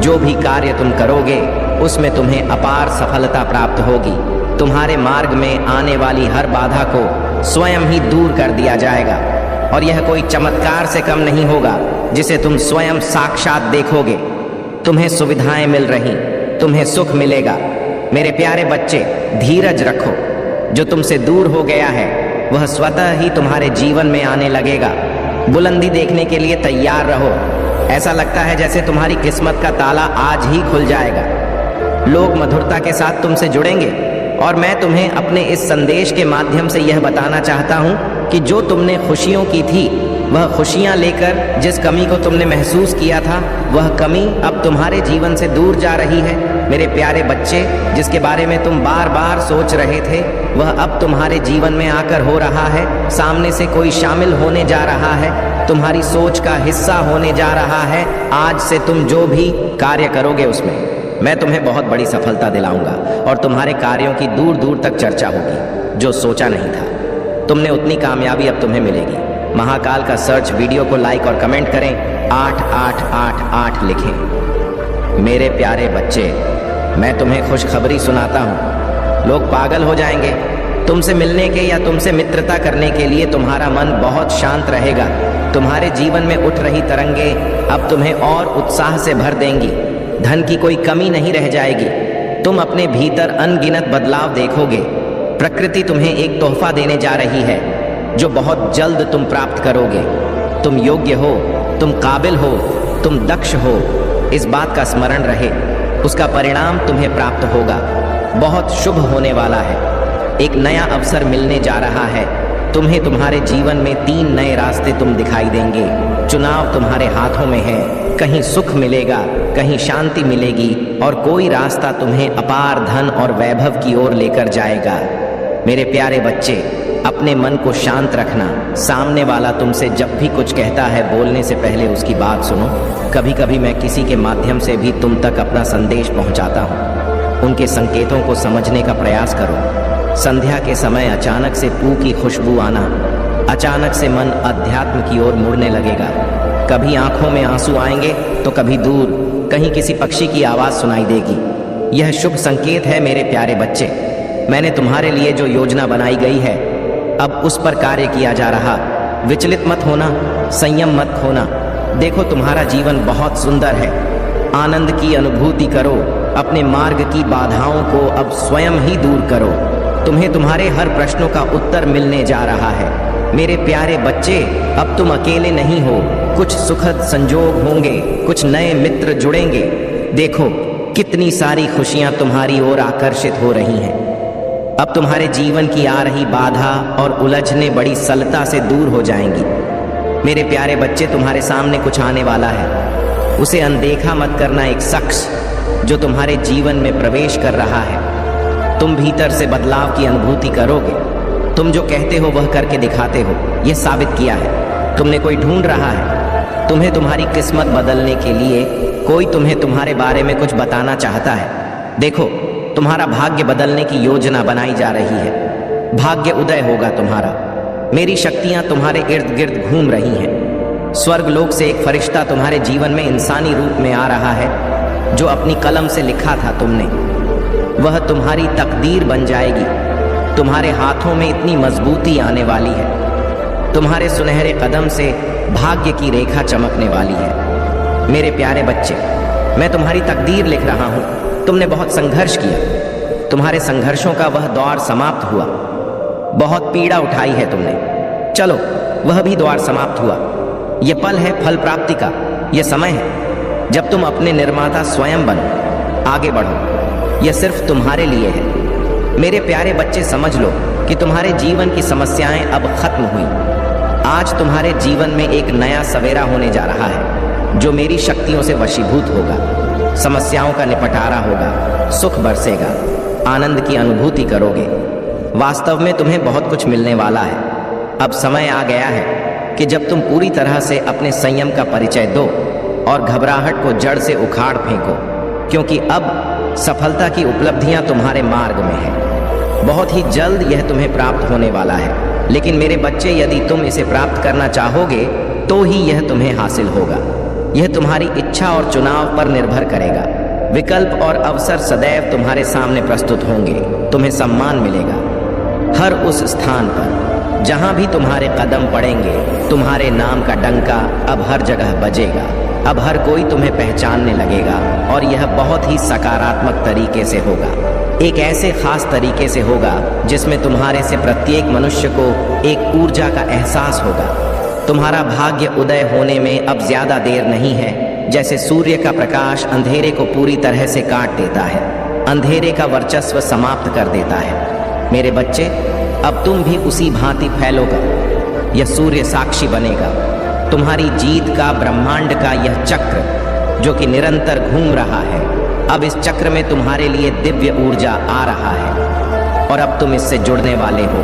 जो भी कार्य तुम करोगे उसमें तुम्हें अपार सफलता प्राप्त होगी। तुम्हारे मार्ग में आने वाली हर बाधा को स्वयं ही दूर कर दिया जाएगा और यह कोई चमत्कार से कम नहीं होगा जिसे तुम स्वयं साक्षात देखोगे। तुम्हें सुविधाएं मिल रही, तुम्हें सुख मिलेगा। मेरे प्यारे बच्चे, धीरज रखो। जो तुमसे दूर हो गया है वह स्वतः ही तुम्हारे जीवन में आने लगेगा। बुलंदी देखने के लिए तैयार रहो। ऐसा लगता है जैसे तुम्हारी किस्मत का ताला आज ही खुल जाएगा। लोग मधुरता के साथ तुमसे जुड़ेंगे और मैं तुम्हें अपने इस संदेश के माध्यम से यह बताना चाहता हूँ कि जो तुमने खुशियों की थी, वह खुशियाँ लेकर जिस कमी को तुमने महसूस किया था, वह कमी अब तुम्हारे जीवन से दूर जा रही है। मेरे प्यारे बच्चे, जिसके बारे में तुम बार बार सोच रहे थे, वह अब तुम्हारे जीवन में आकर हो रहा है। सामने से कोई शामिल होने जा रहा है, तुम्हारी सोच का हिस्सा होने जा रहा है। आज से तुम जो भी कार्य करोगे उसमें मैं तुम्हें बहुत बड़ी सफलता दिलाऊंगा और तुम्हारे कार्यों की दूर दूर तक चर्चा होगी जो सोचा नहीं था। तुमने उतनी कामयाबी अब तुम्हें मिलेगी। महाकाल का सर्च वीडियो को लाइक और कमेंट करें, 8888 लिखें। मेरे प्यारे बच्चे, मैं तुम्हें खुशखबरी सुनाता हूँ। लोग पागल हो जाएंगे। तुमसे मिलने के या तुमसे मित्रता करने के लिए तुम्हारा मन बहुत शांत रहेगा। तुम्हारे जीवन में उठ रही तरंगे अब तुम्हें और उत्साह से भर देंगी। धन की कोई कमी नहीं रह जाएगी। तुम अपने भीतर अनगिनत बदलाव देखोगे। प्रकृति तुम्हें एक तोहफा देने जा रही है जो बहुत जल्द तुम प्राप्त करोगे। तुम योग्य हो, तुम काबिल हो, तुम दक्ष हो, इस बात का स्मरण रहे। उसका परिणाम तुम्हें प्राप्त होगा। बहुत शुभ होने वाला है। एक नया अवसर मिलने जा रहा है तुम्हें। तुम्हारे जीवन में 3 नए रास्ते तुम दिखाई देंगे। चुनाव तुम्हारे हाथों में है। कहीं सुख मिलेगा, कहीं शांति मिलेगी, और कोई रास्ता तुम्हें अपार धन और वैभव की ओर लेकर जाएगा। मेरे प्यारे बच्चे, अपने मन को शांत रखना। सामने वाला तुमसे जब भी कुछ कहता है, बोलने से पहले उसकी बात सुनो। कभी कभी मैं किसी के माध्यम से भी तुम तक अपना संदेश पहुंचाता हूं। उनके संकेतों को समझने का प्रयास करो। संध्या के समय अचानक से पू की खुशबू आना, अचानक से मन अध्यात्म की ओर मुड़ने लगेगा। कभी आंखों में आंसू आएंगे तो कभी दूर कहीं किसी पक्षी की आवाज सुनाई देगी। यह शुभ संकेत है मेरे प्यारे बच्चे। मैंने तुम्हारे लिए जो योजना बनाई गई है, अब उस पर कार्य किया जा रहा। विचलित मत होना, संयम मत खोना। देखो, तुम्हारा जीवन बहुत सुंदर है। आनंद की अनुभूति करो। अपने मार्ग की बाधाओं को अब स्वयं ही दूर करो। तुम्हें तुम्हारे हर प्रश्नों का उत्तर मिलने जा रहा है। मेरे प्यारे बच्चे, अब तुम अकेले नहीं हो। कुछ सुखद संजोग होंगे, कुछ नए मित्र जुड़ेंगे। देखो, कितनी सारी खुशियां तुम्हारी ओर आकर्षित हो रही हैं। अब तुम्हारे जीवन की आ रही बाधा और उलझने बड़ी सरलता से दूर हो जाएंगी। मेरे प्यारे बच्चे, तुम्हारे सामने कुछ आने वाला है। उसे अनदेखा मत करना। एक शख्स जो तुम्हारे जीवन में प्रवेश कर रहा है। तुम भीतर से बदलाव की अनुभूति करोगे। तुम जो कहते हो वह करके दिखाते हो। यह साबित किया है। तुमने कोई ढूंढ रहा है। तुम्हें तुम्हारी किस्मत बदलने के लिए कोई तुम्हें तुम्हारे बारे में कुछ बताना चाहता है। देखो, तुम्हारा भाग्य बदलने की योजना बनाई जा रही है। भाग्य उदय होगा तुम्हारा। मेरी शक्तियां तुम्हारे इर्द गिर्द घूम रही हैं। स्वर्ग लोक से एक फरिश्ता तुम्हारे जीवन में इंसानी रूप में आ रहा है। जो अपनी कलम से लिखा था तुमने, वह तुम्हारी तकदीर बन जाएगी। तुम्हारे हाथों में इतनी मजबूती आने वाली है। तुम्हारे सुनहरे कदम से भाग्य की रेखा चमकने वाली है। मेरे प्यारे बच्चे, मैं तुम्हारी तकदीर लिख रहा हूं। तुमने बहुत संघर्ष किया। तुम्हारे संघर्षों का वह दौर समाप्त हुआ। बहुत पीड़ा उठाई है तुमने। चलो, वह भी द्वार समाप्त हुआ। यह पल है फल प्राप्ति का। यह समय है जब तुम अपने निर्माता स्वयं बनो। आगे बढ़ो। यह सिर्फ तुम्हारे लिए है। मेरे प्यारे बच्चे, समझ लो कि तुम्हारे जीवन की समस्याएं अब खत्म हुई। आज तुम्हारे जीवन में एक नया सवेरा होने जा रहा है जो मेरी शक्तियों से वशीभूत होगा। समस्याओं का निपटारा होगा। सुख बरसेगा। आनंद की अनुभूति करोगे। वास्तव में तुम्हें बहुत कुछ मिलने वाला है। अब समय आ गया है कि जब तुम पूरी तरह से अपने संयम का परिचय दो और घबराहट को जड़ से उखाड़ फेंको, क्योंकि अब सफलता की उपलब्धियां तुम्हारे मार्ग में है। बहुत ही जल्द यह तुम्हें प्राप्त होने वाला है। लेकिन मेरे बच्चे, यदि तुम इसे प्राप्त करना चाहोगे तो ही यह तुम्हें हासिल होगा। यह तुम्हारी इच्छा और चुनाव पर निर्भर करेगा। विकल्प और अवसर सदैव तुम्हारे सामने प्रस्तुत होंगे। तुम्हें सम्मान मिलेगा। हर उस स्थान पर जहां भी तुम्हारे कदम पड़ेंगे, तुम्हारे नाम का डंका अब हर जगह बजेगा। अब हर कोई तुम्हें पहचानने लगेगा, और यह बहुत ही सकारात्मक तरीके से होगा। एक ऐसे खास तरीके से होगा जिसमें तुम्हारे से प्रत्येक मनुष्य को एक ऊर्जा का एहसास होगा। तुम्हारा भाग्य उदय होने में अब ज्यादा देर नहीं है। जैसे सूर्य का प्रकाश अंधेरे को पूरी तरह से काट देता है, अंधेरे का वर्चस्व समाप्त कर देता है। मेरे बच्चे, अब तुम भी उसी भांति फैलोगा। यह सूर्य साक्षी बनेगा। तुम्हारी जीत का, ब्रह्मांड का यह चक्र जो कि निरंतर घूम रहा है, अब इस चक्र में तुम्हारे लिए दिव्य ऊर्जा आ रहा है, और अब तुम इससे जुड़ने वाले हो।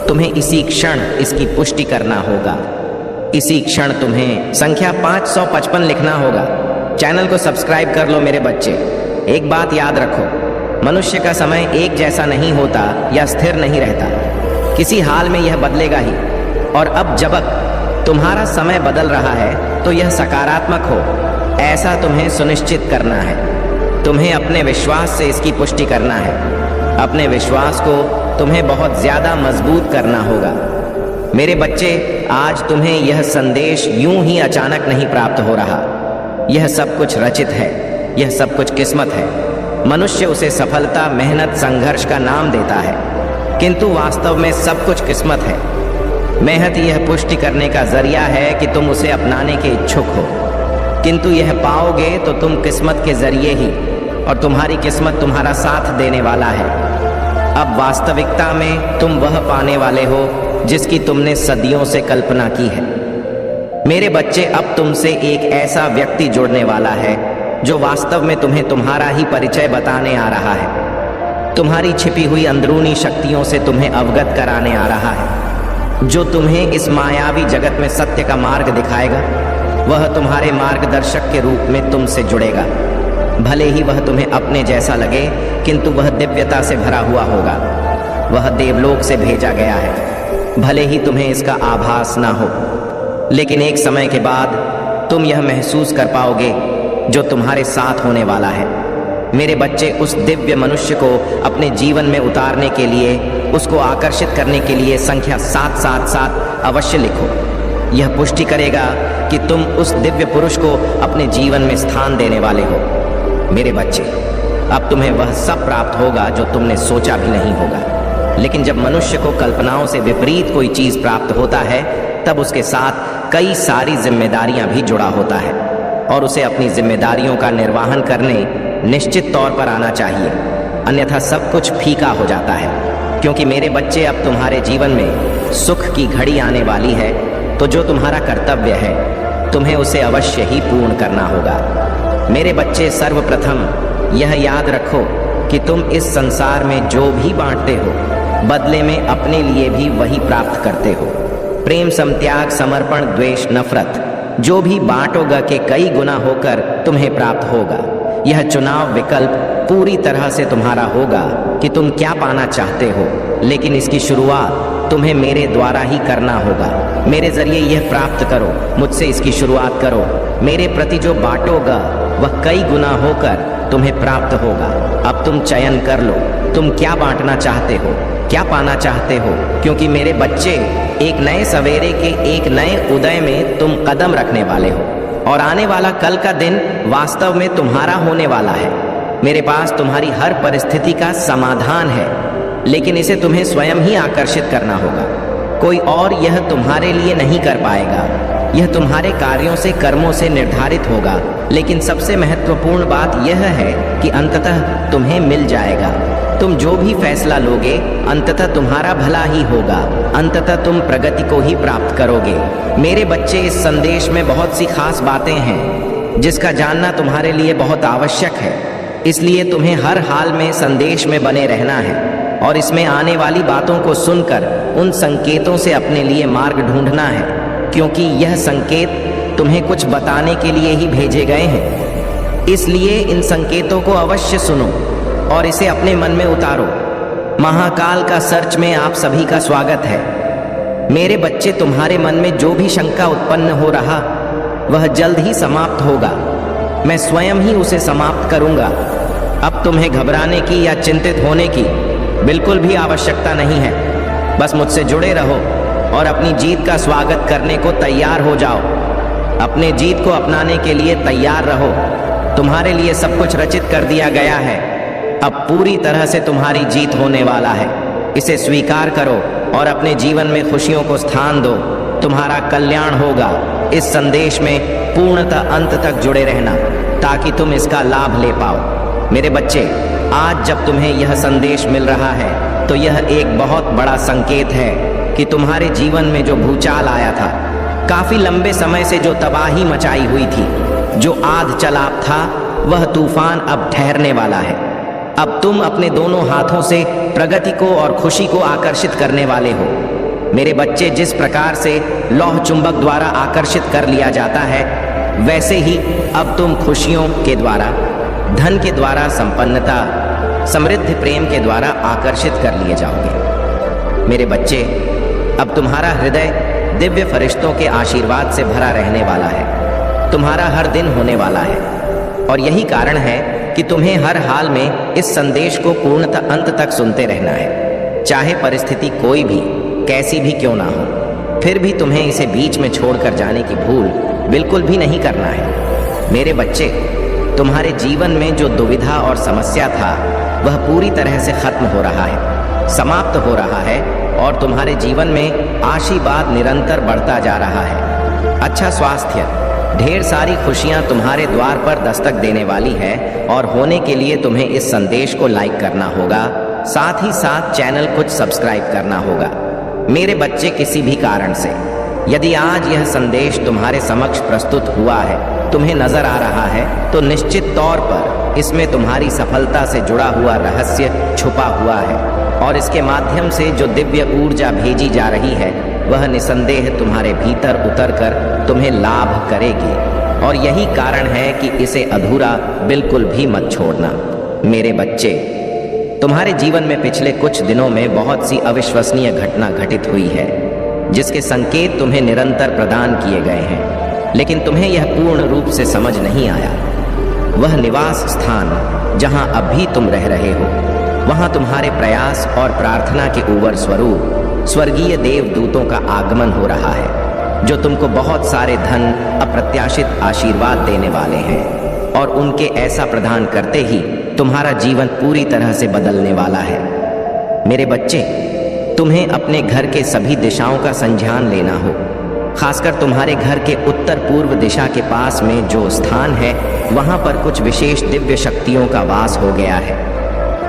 तुम्हें इसी क्षण इसकी पुष्टि करना होगा। इसी क्षण तुम्हें संख्या 555 लिखना होगा। चैनल को सब्सक्राइब कर लो मेरे बच्चे। एक बात याद रखो, मनुष्य का समय एक जैसा नहीं होता या स्थिर नहीं रहता। किसी हाल में यह बदलेगा ही। और अब जब तुम्हारा समय बदल रहा है तो यह सकारात्मक हो, ऐसा तुम्हें सुनिश्चित करना है। तुम्हें अपने विश्वास से इसकी पुष्टि करना है। अपने विश्वास को तुम्हें बहुत ज्यादा मजबूत करना होगा। मेरे बच्चे, आज तुम्हें यह संदेश यूं ही अचानक नहीं प्राप्त हो रहा। यह सब कुछ रचित है। यह सब कुछ किस्मत है। मनुष्य उसे सफलता, मेहनत, संघर्ष का नाम देता है, किंतु वास्तव में सब कुछ किस्मत है। मेहनत यह पुष्टि करने का जरिया है कि तुम उसे अपनाने के इच्छुक हो, किंतु यह पाओगे तो तुम किस्मत के जरिए ही, और तुम्हारी किस्मत तुम्हारा साथ देने वाला है। अब वास्तविकता में तुम वह पाने वाले हो जिसकी तुमने सदियों से कल्पना की है। मेरे बच्चे, अब तुमसे एक ऐसा व्यक्ति जुड़ने वाला है जो वास्तव में तुम्हें तुम्हारा ही परिचय बताने आ रहा है, तुम्हारी छिपी हुई अंदरूनी शक्तियों से तुम्हें अवगत कराने आ रहा है, जो तुम्हें इस मायावी जगत में सत्य का मार्ग दिखाएगा। वह तुम्हारे मार्गदर्शक के रूप में तुमसे जुड़ेगा। भले ही वह तुम्हें अपने जैसा लगे, किंतु वह दिव्यता से भरा हुआ होगा। वह देवलोक से भेजा गया है। भले ही तुम्हें इसका आभास ना हो, लेकिन एक समय के बाद तुम यह महसूस कर पाओगे जो तुम्हारे साथ होने वाला है। मेरे बच्चे, उस दिव्य मनुष्य को अपने जीवन में उतारने के लिए, उसको आकर्षित करने के लिए संख्या 777 अवश्य लिखो। यह पुष्टि करेगा कि तुम उस दिव्य पुरुष को अपने जीवन में स्थान देने वाले हो। मेरे बच्चे, अब तुम्हें वह सब प्राप्त होगा जो तुमने सोचा भी नहीं होगा। लेकिन जब मनुष्य को कल्पनाओं से विपरीत कोई चीज प्राप्त होता है, तब उसके साथ कई सारी जिम्मेदारियां भी जुड़ा होता है, और उसे अपनी जिम्मेदारियों का निर्वहन करने निश्चित तौर पर आना चाहिए, अन्यथा सब कुछ फीका हो जाता है। क्योंकि मेरे बच्चे, अब तुम्हारे जीवन में सुख की घड़ी आने वाली है, तो जो तुम्हारा कर्तव्य है तुम्हें उसे अवश्य ही पूर्ण करना होगा। मेरे बच्चे, सर्वप्रथम यह याद रखो कि तुम इस संसार में जो भी बांटते हो, बदले में अपने लिए भी वही प्राप्त करते हो। प्रेम, समत्याग, समर्पण, द्वेष, नफरत, जो भी बांटोगे के कई गुना होकर तुम्हें प्राप्त होगा। यह चुनाव विकल्प पूरी तरह से तुम्हारा होगा कि तुम क्या पाना चाहते हो, लेकिन इसकी शुरुआत तुम्हें मेरे द्वारा ही करना होगा। मेरे जरिए यह प्राप्त करो, मुझसे इसकी शुरुआत करो। मेरे प्रति जो बांटोगा वह कई गुना होकर तुम्हें प्राप्त होगा। अब तुम चयन कर लो, तुम क्या बांटना चाहते हो, क्या पाना चाहते हो, क्योंकि मेरे बच्चे, एक नए सवेरे के एक नए उदय में तुम कदम रखने वाले हो, और आने वाला कल का दिन वास्तव में तुम्हारा होने वाला है। मेरे पास तुम्हारी हर परिस्थिति का समाधान है, लेकिन इसे तुम्हें स्वयं ही आकर्षित करना होगा। कोई और यह तुम्हारे लिए नहीं कर पाएगा। यह तुम्हारे कार्यों से, कर्मों से निर्धारित होगा। लेकिन सबसे महत्वपूर्ण बात यह है कि अंततः तुम्हें मिल जाएगा। तुम जो भी फैसला लोगे, अंततः तुम्हारा भला ही होगा। अंततः तुम प्रगति को ही प्राप्त करोगे। मेरे बच्चे, इस संदेश में बहुत सी खास बातें हैं जिसका जानना तुम्हारे लिए बहुत आवश्यक है। इसलिए तुम्हें हर हाल में संदेश में बने रहना है, और इसमें आने वाली बातों को सुनकर उन संकेतों से अपने लिए मार्ग ढूंढना है, क्योंकि यह संकेत तुम्हें कुछ बताने के लिए ही भेजे गए हैं। इसलिए इन संकेतों को अवश्य सुनो और इसे अपने मन में उतारो। महाकाल का सर्च में आप सभी का स्वागत है। मेरे बच्चे, तुम्हारे मन में जो भी शंका उत्पन्न हो रहा, वह जल्द ही समाप्त होगा। मैं स्वयं ही उसे समाप्त करूंगा। अब तुम्हें घबराने की या चिंतित होने की बिल्कुल भी आवश्यकता नहीं है। बस मुझसे जुड़े रहो और अपनी जीत का स्वागत करने को तैयार हो जाओ। अपने जीत को अपनाने के लिए तैयार रहो। तुम्हारे लिए सब कुछ रचित कर दिया गया है। अब पूरी तरह से तुम्हारी जीत होने वाला है। इसे स्वीकार करो और अपने जीवन में खुशियों को स्थान दो। तुम्हारा कल्याण होगा। इस संदेश में पूर्णतः अंत तक जुड़े रहना ताकि तुम इसका लाभ ले पाओ। मेरे बच्चे, आज जब तुम्हें यह संदेश मिल रहा है तो यह एक बहुत बड़ा संकेत है कि तुम्हारे जीवन में जो भूचाल आया था, काफी लंबे समय से जो तबाही मचाई हुई थी, जो आध चलाप था, वह तूफान अब ठहरने वाला है। अब तुम अपने दोनों हाथों से प्रगति को और खुशी को आकर्षित करने वाले हो। मेरे बच्चे, जिस प्रकार से लौह चुंबक द्वारा आकर्षित कर लिया जाता है, वैसे ही अब तुम खुशियों के द्वारा, धन के द्वारा, संपन्नता, समृद्ध प्रेम के द्वारा आकर्षित कर लिए जाओगे। मेरे बच्चे, अब तुम्हारा हृदय दिव्य फरिश्तों के आशीर्वाद से भरा रहने वाला है। तुम्हारा हर दिन होने वाला है, और यही कारण है कि तुम्हें हर हाल में इस संदेश को पूर्णतः अंत तक सुनते रहना है। चाहे परिस्थिति कोई भी, कैसी भी क्यों ना हो, फिर भी तुम्हें इसे बीच में छोड़कर जाने की भूल बिल्कुल भी नहीं करना है। मेरे बच्चे, तुम्हारे जीवन में जो दुविधा और समस्या था वह पूरी तरह से खत्म हो रहा है, समाप्त हो रहा है और तुम्हारे जीवन में आशीर्वाद निरंतर बढ़ता जा रहा है। अच्छा स्वास्थ्य, ढेर सारी खुशियां तुम्हारे द्वार पर दस्तक देने वाली है और होने के लिए तुम्हें इस संदेश को लाइक करना होगा, साथ ही साथ चैनल को सब्सक्राइब करना होगा। मेरे बच्चे, किसी भी कारण से यदि आज यह संदेश तुम्हारे समक्ष प्रस्तुत हुआ है, तुम्हें नजर आ रहा है, तो निश्चित तौर पर इसमें तुम्हारी सफलता से जुड़ा हुआ रहस्य छुपा हुआ है और इसके माध्यम से जो दिव्य ऊर्जा भेजी जा रही है वह निसंदेह तुम्हारे भीतर उतरकर तुम्हें लाभ करेगी और यही कारण है कि इसे अधूरा बिल्कुल भी मत छोड़ना। मेरे बच्चे, तुम्हारे जीवन में पिछले कुछ दिनों में बहुत सी अविश्वसनीय घटना घटित हुई है जिसके संकेत तुम्हें निरंतर प्रदान किए गए हैं, लेकिन तुम्हें यह पूर्ण रूप से समझ नहीं आया। वह निवास स्थान जहां अब भी तुम रह रहे हो, वहां तुम्हारे प्रयास और प्रार्थना के उवर स्वरूप स्वर्गीय देवदूतों का आगमन हो रहा है जो तुमको बहुत सारे धन, अप्रत्याशित आशीर्वाद देने वाले हैं और उनके ऐसा प्रदान करते ही तुम्हारा जीवन पूरी तरह से बदलने वाला है। मेरे बच्चे, तुम्हें अपने घर के सभी दिशाओं का संज्ञान लेना हो, खासकर तुम्हारे घर के उत्तर पूर्व दिशा के पास में जो स्थान है वहां पर कुछ विशेष दिव्य शक्तियों का वास हो गया है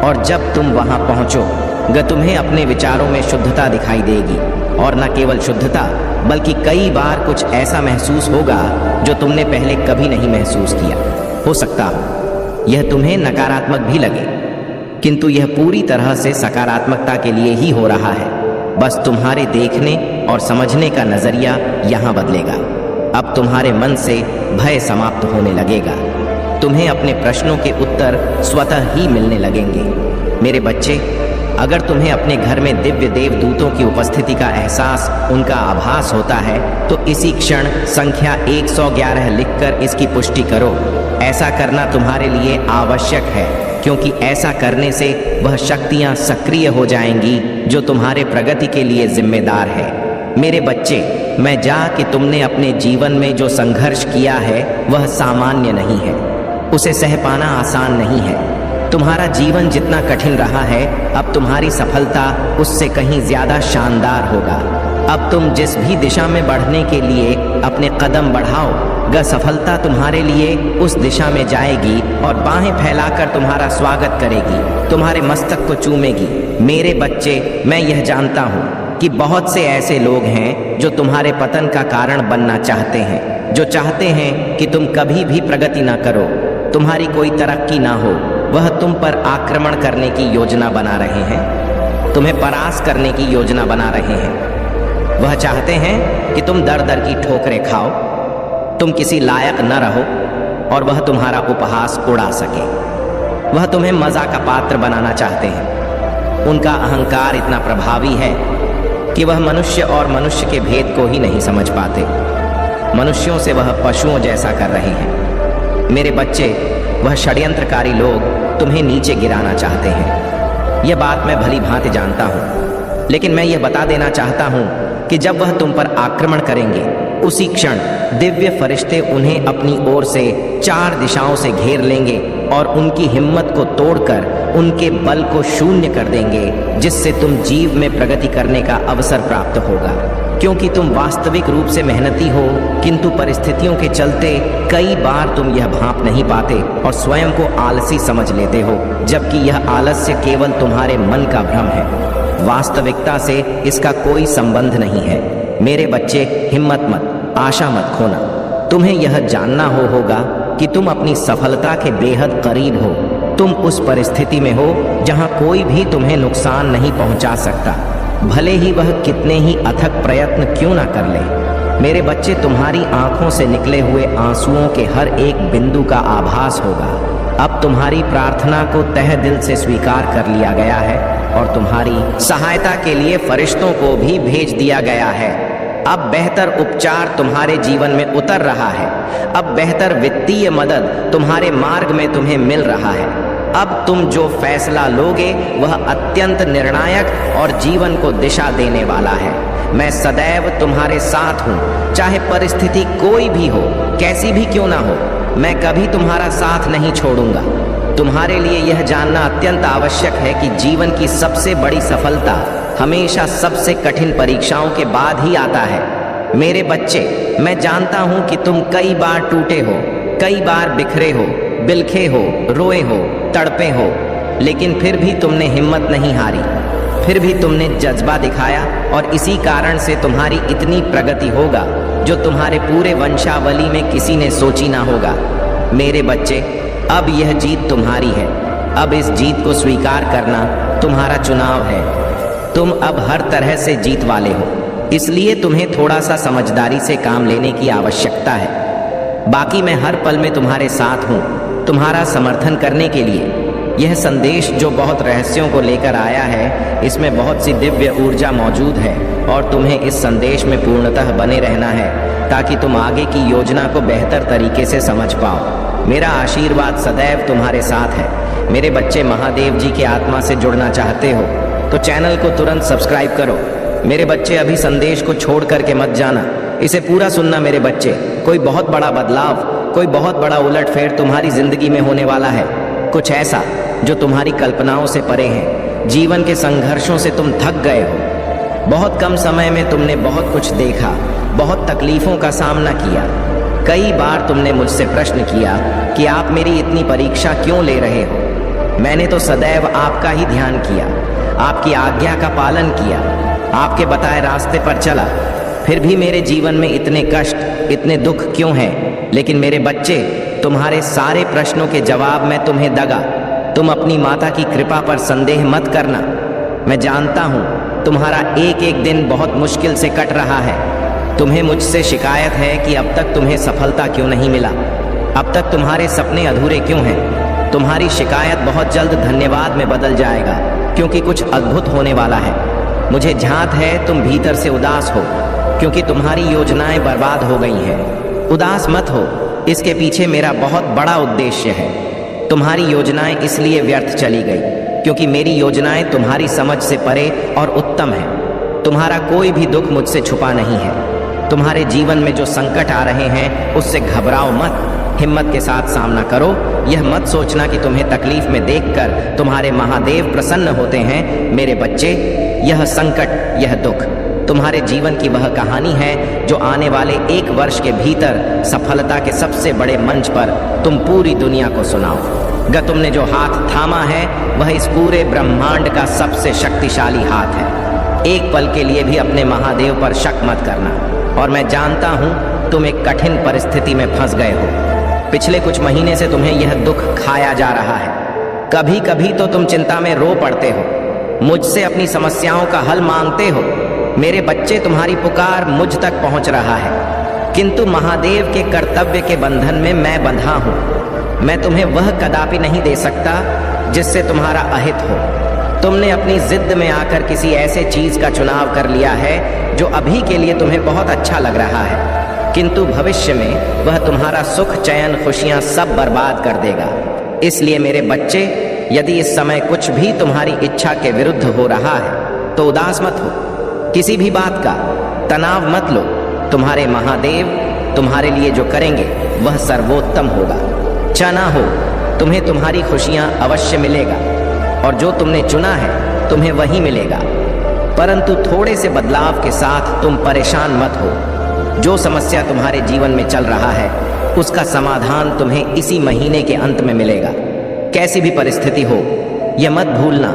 और जब तुम वहां पहुंचोगे तुम्हें अपने विचारों में शुद्धता दिखाई देगी और न केवल शुद्धता बल्कि कई बार कुछ ऐसा महसूस होगा जो तुमने पहले कभी नहीं महसूस किया। हो सकता हो यह तुम्हें नकारात्मक भी लगे, किंतु यह पूरी तरह से सकारात्मकता के लिए ही हो रहा है। बस तुम्हारे देखने और समझने का नजरिया यहाँ बदलेगा। अब तुम्हारे मन से भय समाप्त होने लगेगा, तुम्हें अपने प्रश्नों के उत्तर स्वतः ही मिलने लगेंगे। मेरे बच्चे, अगर तुम्हें अपने घर में दिव्य देवदूतों की उपस्थिति का एहसास, उनका आभास होता है तो इसी क्षण संख्या 111 लिखकर इसकी पुष्टि करो। ऐसा करना तुम्हारे लिए आवश्यक है क्योंकि ऐसा करने से वह शक्तियां सक्रिय हो जाएंगी जो तुम्हारे प्रगति के लिए जिम्मेदार है। मेरे बच्चे, मैं कि तुमने अपने जीवन में जो संघर्ष किया है वह सामान्य नहीं है, उसे सह पाना आसान नहीं है। तुम्हारा जीवन जितना कठिन रहा है, अब तुम्हारी सफलता उससे कहीं ज्यादा शानदार होगा। अब तुम जिस भी दिशा में बढ़ने के लिए अपने कदम बढ़ाओ, सफलता तुम्हारे लिए उस दिशा में जाएगी और बाहें फैलाकर तुम्हारा स्वागत करेगी, तुम्हारे मस्तक को चूमेगी। मेरे बच्चे, मैं यह जानता हूँ कि बहुत से ऐसे लोग हैं जो तुम्हारे पतन का कारण बनना चाहते हैं, जो चाहते हैं कि तुम कभी भी प्रगति ना करो, तुम्हारी कोई तरक्की ना हो। वह तुम पर आक्रमण करने की योजना बना रहे हैं, तुम्हें परास्त करने की योजना बना रहे हैं। वह चाहते हैं कि तुम दर दर की ठोकरें खाओ, तुम किसी लायक न रहो और वह तुम्हारा उपहास उड़ा सके। वह तुम्हें मजा का पात्र बनाना चाहते हैं। उनका अहंकार इतना प्रभावी है कि वह मनुष्य और मनुष्य के भेद को ही नहीं समझ पाते। मनुष्यों से वह पशुओं जैसा कर रहे हैं। मेरे बच्चे, वह षड्यंत्रकारी लोग तुम्हें नीचे गिराना चाहते हैं। यह बात मैं भली भांति जानता हूँ, लेकिन मैं यह बता देना चाहता हूँ कि जब वह तुम पर आक्रमण करेंगे उसी क्षण दिव्य फरिश्ते उन्हें अपनी ओर से 4 दिशाओं से घेर लेंगे और उनकी हिम्मत को तोड़कर उनके बल को शून्य कर देंगे, जिससे तुम जीव में प्रगति करने का अवसर प्राप्त होगा। क्योंकि तुम वास्तविक रूप से मेहनती हो, किंतु परिस्थितियों के चलते कई बार तुम यह भांप नहीं पाते और स्वयं को आलसी समझ लेते हो, जबकि यह आलस्य केवल तुम्हारे मन का भ्रम है। वास्तविकता से इसका कोई संबंध नहीं है। मेरे बच्चे, हिम्मत मत, आशा मत खोना। तुम्हें यह जानना होगा कि तुम अपनी सफलता के बेहद करीब हो। तुम उस परिस्थिति में हो जहां कोई भी तुम्हें नुकसान नहीं पहुंचा सकता, भले ही वह कितने ही अथक प्रयत्न क्यों ना कर ले। मेरे बच्चे, तुम्हारी आंखों से निकले हुए आंसुओं के हर एक बिंदु का आभास होगा। अब तुम्हारी प्रार्थना को तहे दिल से स्वीकार कर लिया गया है और तुम्हारी सहायता के लिए फरिश्तों को भी भेज दिया गया है। अब बेहतर उपचार तुम्हारे जीवन में उतर रहा है। अब बेहतर वित्तीय मदद तुम्हारे मार्ग में तुम्हें मिल रहा है। अब तुम जो फैसला लोगे वह अत्यंत निर्णायक और जीवन को दिशा देने वाला है। मैं सदैव तुम्हारे साथ हूँ, चाहे परिस्थिति कोई भी हो, कैसी भी क्यों ना हो। मैं कभी तुम्हारा साथ नहीं छोड़ूंगा। तुम्हारे लिए यह जानना अत्यंत आवश्यक है कि जीवन की सबसे बड़ी सफलता हमेशा सबसे कठिन परीक्षाओं के बाद ही आता है। मेरे बच्चे, मैं जानता हूं कि तुम कई बार टूटे हो, कई बार बिखरे हो, बिलखे हो, रोए हो, तड़पे हो, लेकिन फिर भी तुमने हिम्मत नहीं हारी। फिर भी तुमने जज्बा दिखाया और इसी कारण से तुम्हारी इतनी प्रगति होगा जो तुम्हारे पूरे वंशावली में किसी ने सोची ना होगा। मेरे बच्चे, अब यह जीत तुम्हारी है। अब इस जीत को स्वीकार करना तुम्हारा चुनाव है। तुम अब हर तरह से जीत वाले हो, इसलिए तुम्हें थोड़ा सा समझदारी से काम लेने की आवश्यकता है। बाकी मैं हर पल में तुम्हारे साथ हूँ, तुम्हारा समर्थन करने के लिए। यह संदेश जो बहुत रहस्यों को लेकर आया है, इसमें बहुत सी दिव्य ऊर्जा मौजूद है और तुम्हें इस संदेश में पूर्णतः बने रहना है ताकि तुम आगे की योजना को बेहतर तरीके से समझ पाओ। मेरा आशीर्वाद सदैव तुम्हारे साथ है। मेरे बच्चे, महादेव जी की आत्मा से जुड़ना चाहते हो तो चैनल को तुरंत सब्सक्राइब करो। मेरे बच्चे, अभी संदेश को छोड़ करके मत जाना, इसे पूरा सुनना। मेरे बच्चे, कोई बहुत बड़ा बदलाव, कोई बहुत बड़ा उलटफेर तुम्हारी जिंदगी में होने वाला है। कुछ ऐसा जो तुम्हारी कल्पनाओं से परे है। जीवन के संघर्षों से तुम थक गए हो। बहुत कम समय में तुमने बहुत कुछ देखा, बहुत तकलीफों का सामना किया। कई बार तुमने मुझसे प्रश्न किया कि आप मेरी इतनी परीक्षा क्यों ले रहे हो। मैंने तो सदैव आपका ही ध्यान किया, आपकी आज्ञा का पालन किया, आपके बताए रास्ते पर चला। फिर भी मेरे जीवन में इतने कष्ट, इतने दुख क्यों हैं? लेकिन मेरे बच्चे, तुम्हारे सारे प्रश्नों के जवाब मैं तुम्हें दगा। तुम अपनी माता की कृपा पर संदेह मत करना। मैं जानता हूँ तुम्हारा एक एक दिन बहुत मुश्किल से कट रहा है। तुम्हें मुझसे शिकायत है कि अब तक तुम्हें सफलता क्यों नहीं मिला, अब तक तुम्हारे सपने अधूरे क्यों हैं। तुम्हारी शिकायत बहुत जल्द धन्यवाद में बदल जाएगा, क्योंकि कुछ अद्भुत होने वाला है। मुझे झांत है तुम भीतर से उदास हो, क्योंकि तुम्हारी योजनाएं बर्बाद हो गई हैं। उदास मत हो, इसके पीछे मेरा बहुत बड़ा उद्देश्य है। तुम्हारी योजनाएं इसलिए व्यर्थ चली गई क्योंकि मेरी योजनाएं तुम्हारी समझ से परे और उत्तम हैं। तुम्हारा कोई भी दुख मुझसे छुपा नहीं है। तुम्हारे जीवन में जो संकट आ रहे हैं उससे घबराओ मत, हिम्मत के साथ सामना करो। यह मत सोचना कि तुम्हें तकलीफ में देखकर तुम्हारे महादेव प्रसन्न होते हैं। मेरे बच्चे, यह संकट, यह दुख तुम्हारे जीवन की वह कहानी है जो आने वाले 1 वर्ष के भीतर सफलता के सबसे बड़े मंच पर तुम पूरी दुनिया को सुनाओ। तुमने जो हाथ थामा है वह इस पूरे ब्रह्मांड का सबसे शक्तिशाली हाथ है। एक पल के लिए भी अपने महादेव पर शक मत करना। और मैं जानता हूँ तुम एक कठिन परिस्थिति में फंस गए हो। पिछले कुछ महीने से तुम्हें यह दुख खाया जा रहा है। कभी कभी तो तुम चिंता में रो पड़ते हो, मुझसे अपनी समस्याओं का हल मांगते हो। मेरे बच्चे, तुम्हारी पुकार मुझ तक पहुंच रहा है, किंतु महादेव के कर्तव्य के बंधन में मैं बंधा हूं। मैं तुम्हें वह कदापि नहीं दे सकता जिससे तुम्हारा अहित हो। तुमने अपनी जिद में आकर किसी ऐसे चीज का चुनाव कर लिया है जो अभी के लिए तुम्हें बहुत अच्छा लग रहा है, किंतु भविष्य में वह तुम्हारा सुख, चैन, खुशियां सब बर्बाद कर देगा। इसलिए मेरे बच्चे, यदि इस समय कुछ भी तुम्हारी इच्छा के विरुद्ध हो रहा है तो उदास मत हो, किसी भी बात का तनाव मत लो। तुम्हारे महादेव तुम्हारे लिए जो करेंगे वह सर्वोत्तम होगा। चना हो, तुम्हें तुम्हारी खुशियां अवश्य मिलेगा और जो तुमने चुना है तुम्हें वही मिलेगा। परंतु थोड़े से बदलाव के साथ तुम परेशान मत हो। जो समस्या तुम्हारे जीवन में चल रहा है उसका समाधान तुम्हें इसी महीने के अंत में मिलेगा। कैसी भी परिस्थिति हो, यह मत भूलना,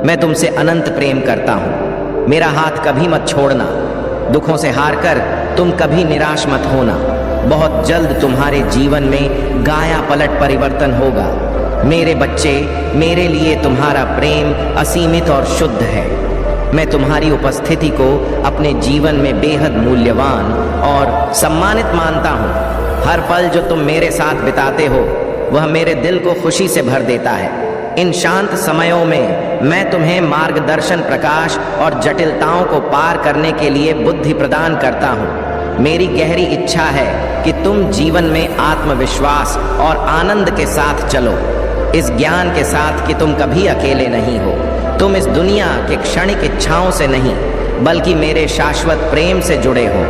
मैं तुमसे अनंत प्रेम करता हूँ। मेरा हाथ कभी मत छोड़ना। दुखों से हारकर तुम कभी निराश मत होना। बहुत जल्द तुम्हारे जीवन में गाया पलट परिवर्तन होगा। मेरे बच्चे, मेरे लिए तुम्हारा प्रेम असीमित और शुद्ध है। मैं तुम्हारी उपस्थिति को अपने जीवन में बेहद मूल्यवान और सम्मानित मानता हूँ। हर पल जो तुम मेरे साथ बिताते हो वह मेरे दिल को खुशी से भर देता है। इन शांत समयों में मैं तुम्हें मार्गदर्शन, प्रकाश और जटिलताओं को पार करने के लिए बुद्धि प्रदान करता हूँ। मेरी गहरी इच्छा है कि तुम जीवन में आत्मविश्वास और आनंद के साथ चलो, इस ज्ञान के साथ कि तुम कभी अकेले नहीं हो। तुम इस दुनिया के क्षणिक इच्छाओं से नहीं बल्कि मेरे शाश्वत प्रेम से जुड़े हो,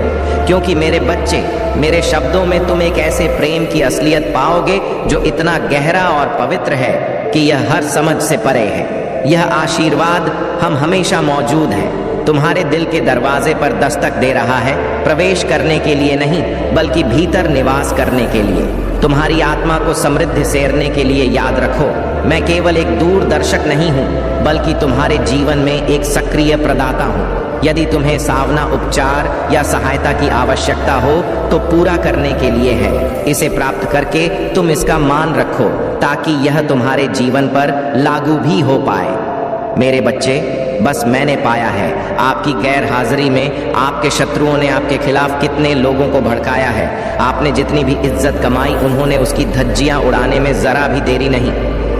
क्योंकि मेरे बच्चे, मेरे शब्दों में तुम एक ऐसे प्रेम की असलियत पाओगे जो इतना गहरा और पवित्र है कि यह हर समझ से परे है। यह आशीर्वाद हम हमेशा मौजूद है, तुम्हारे दिल के दरवाजे पर दस्तक दे रहा है, प्रवेश करने के लिए नहीं बल्कि भीतर निवास करने के लिए, तुम्हारी आत्मा को समृद्धि सेरने के लिए। याद रखो, मैं केवल एक दूरदर्शक नहीं हूँ बल्कि तुम्हारे जीवन में एक सक्रिय प्रदाता हूँ। यदि तुम्हें सावना उपचार या सहायता की आवश्यकता हो तो पूरा करने के लिए है। इसे प्राप्त करके तुम इसका मान रखो ताकि यह तुम्हारे जीवन पर लागू भी हो पाए। मेरे बच्चे, बस मैंने पाया है आपकी गैर हाजिरी में आपके शत्रुओं ने आपके खिलाफ कितने लोगों को भड़काया है। आपने जितनी भी इज्जत कमाई उन्होंने उसकी धज्जियां उड़ाने में जरा भी देरी नहीं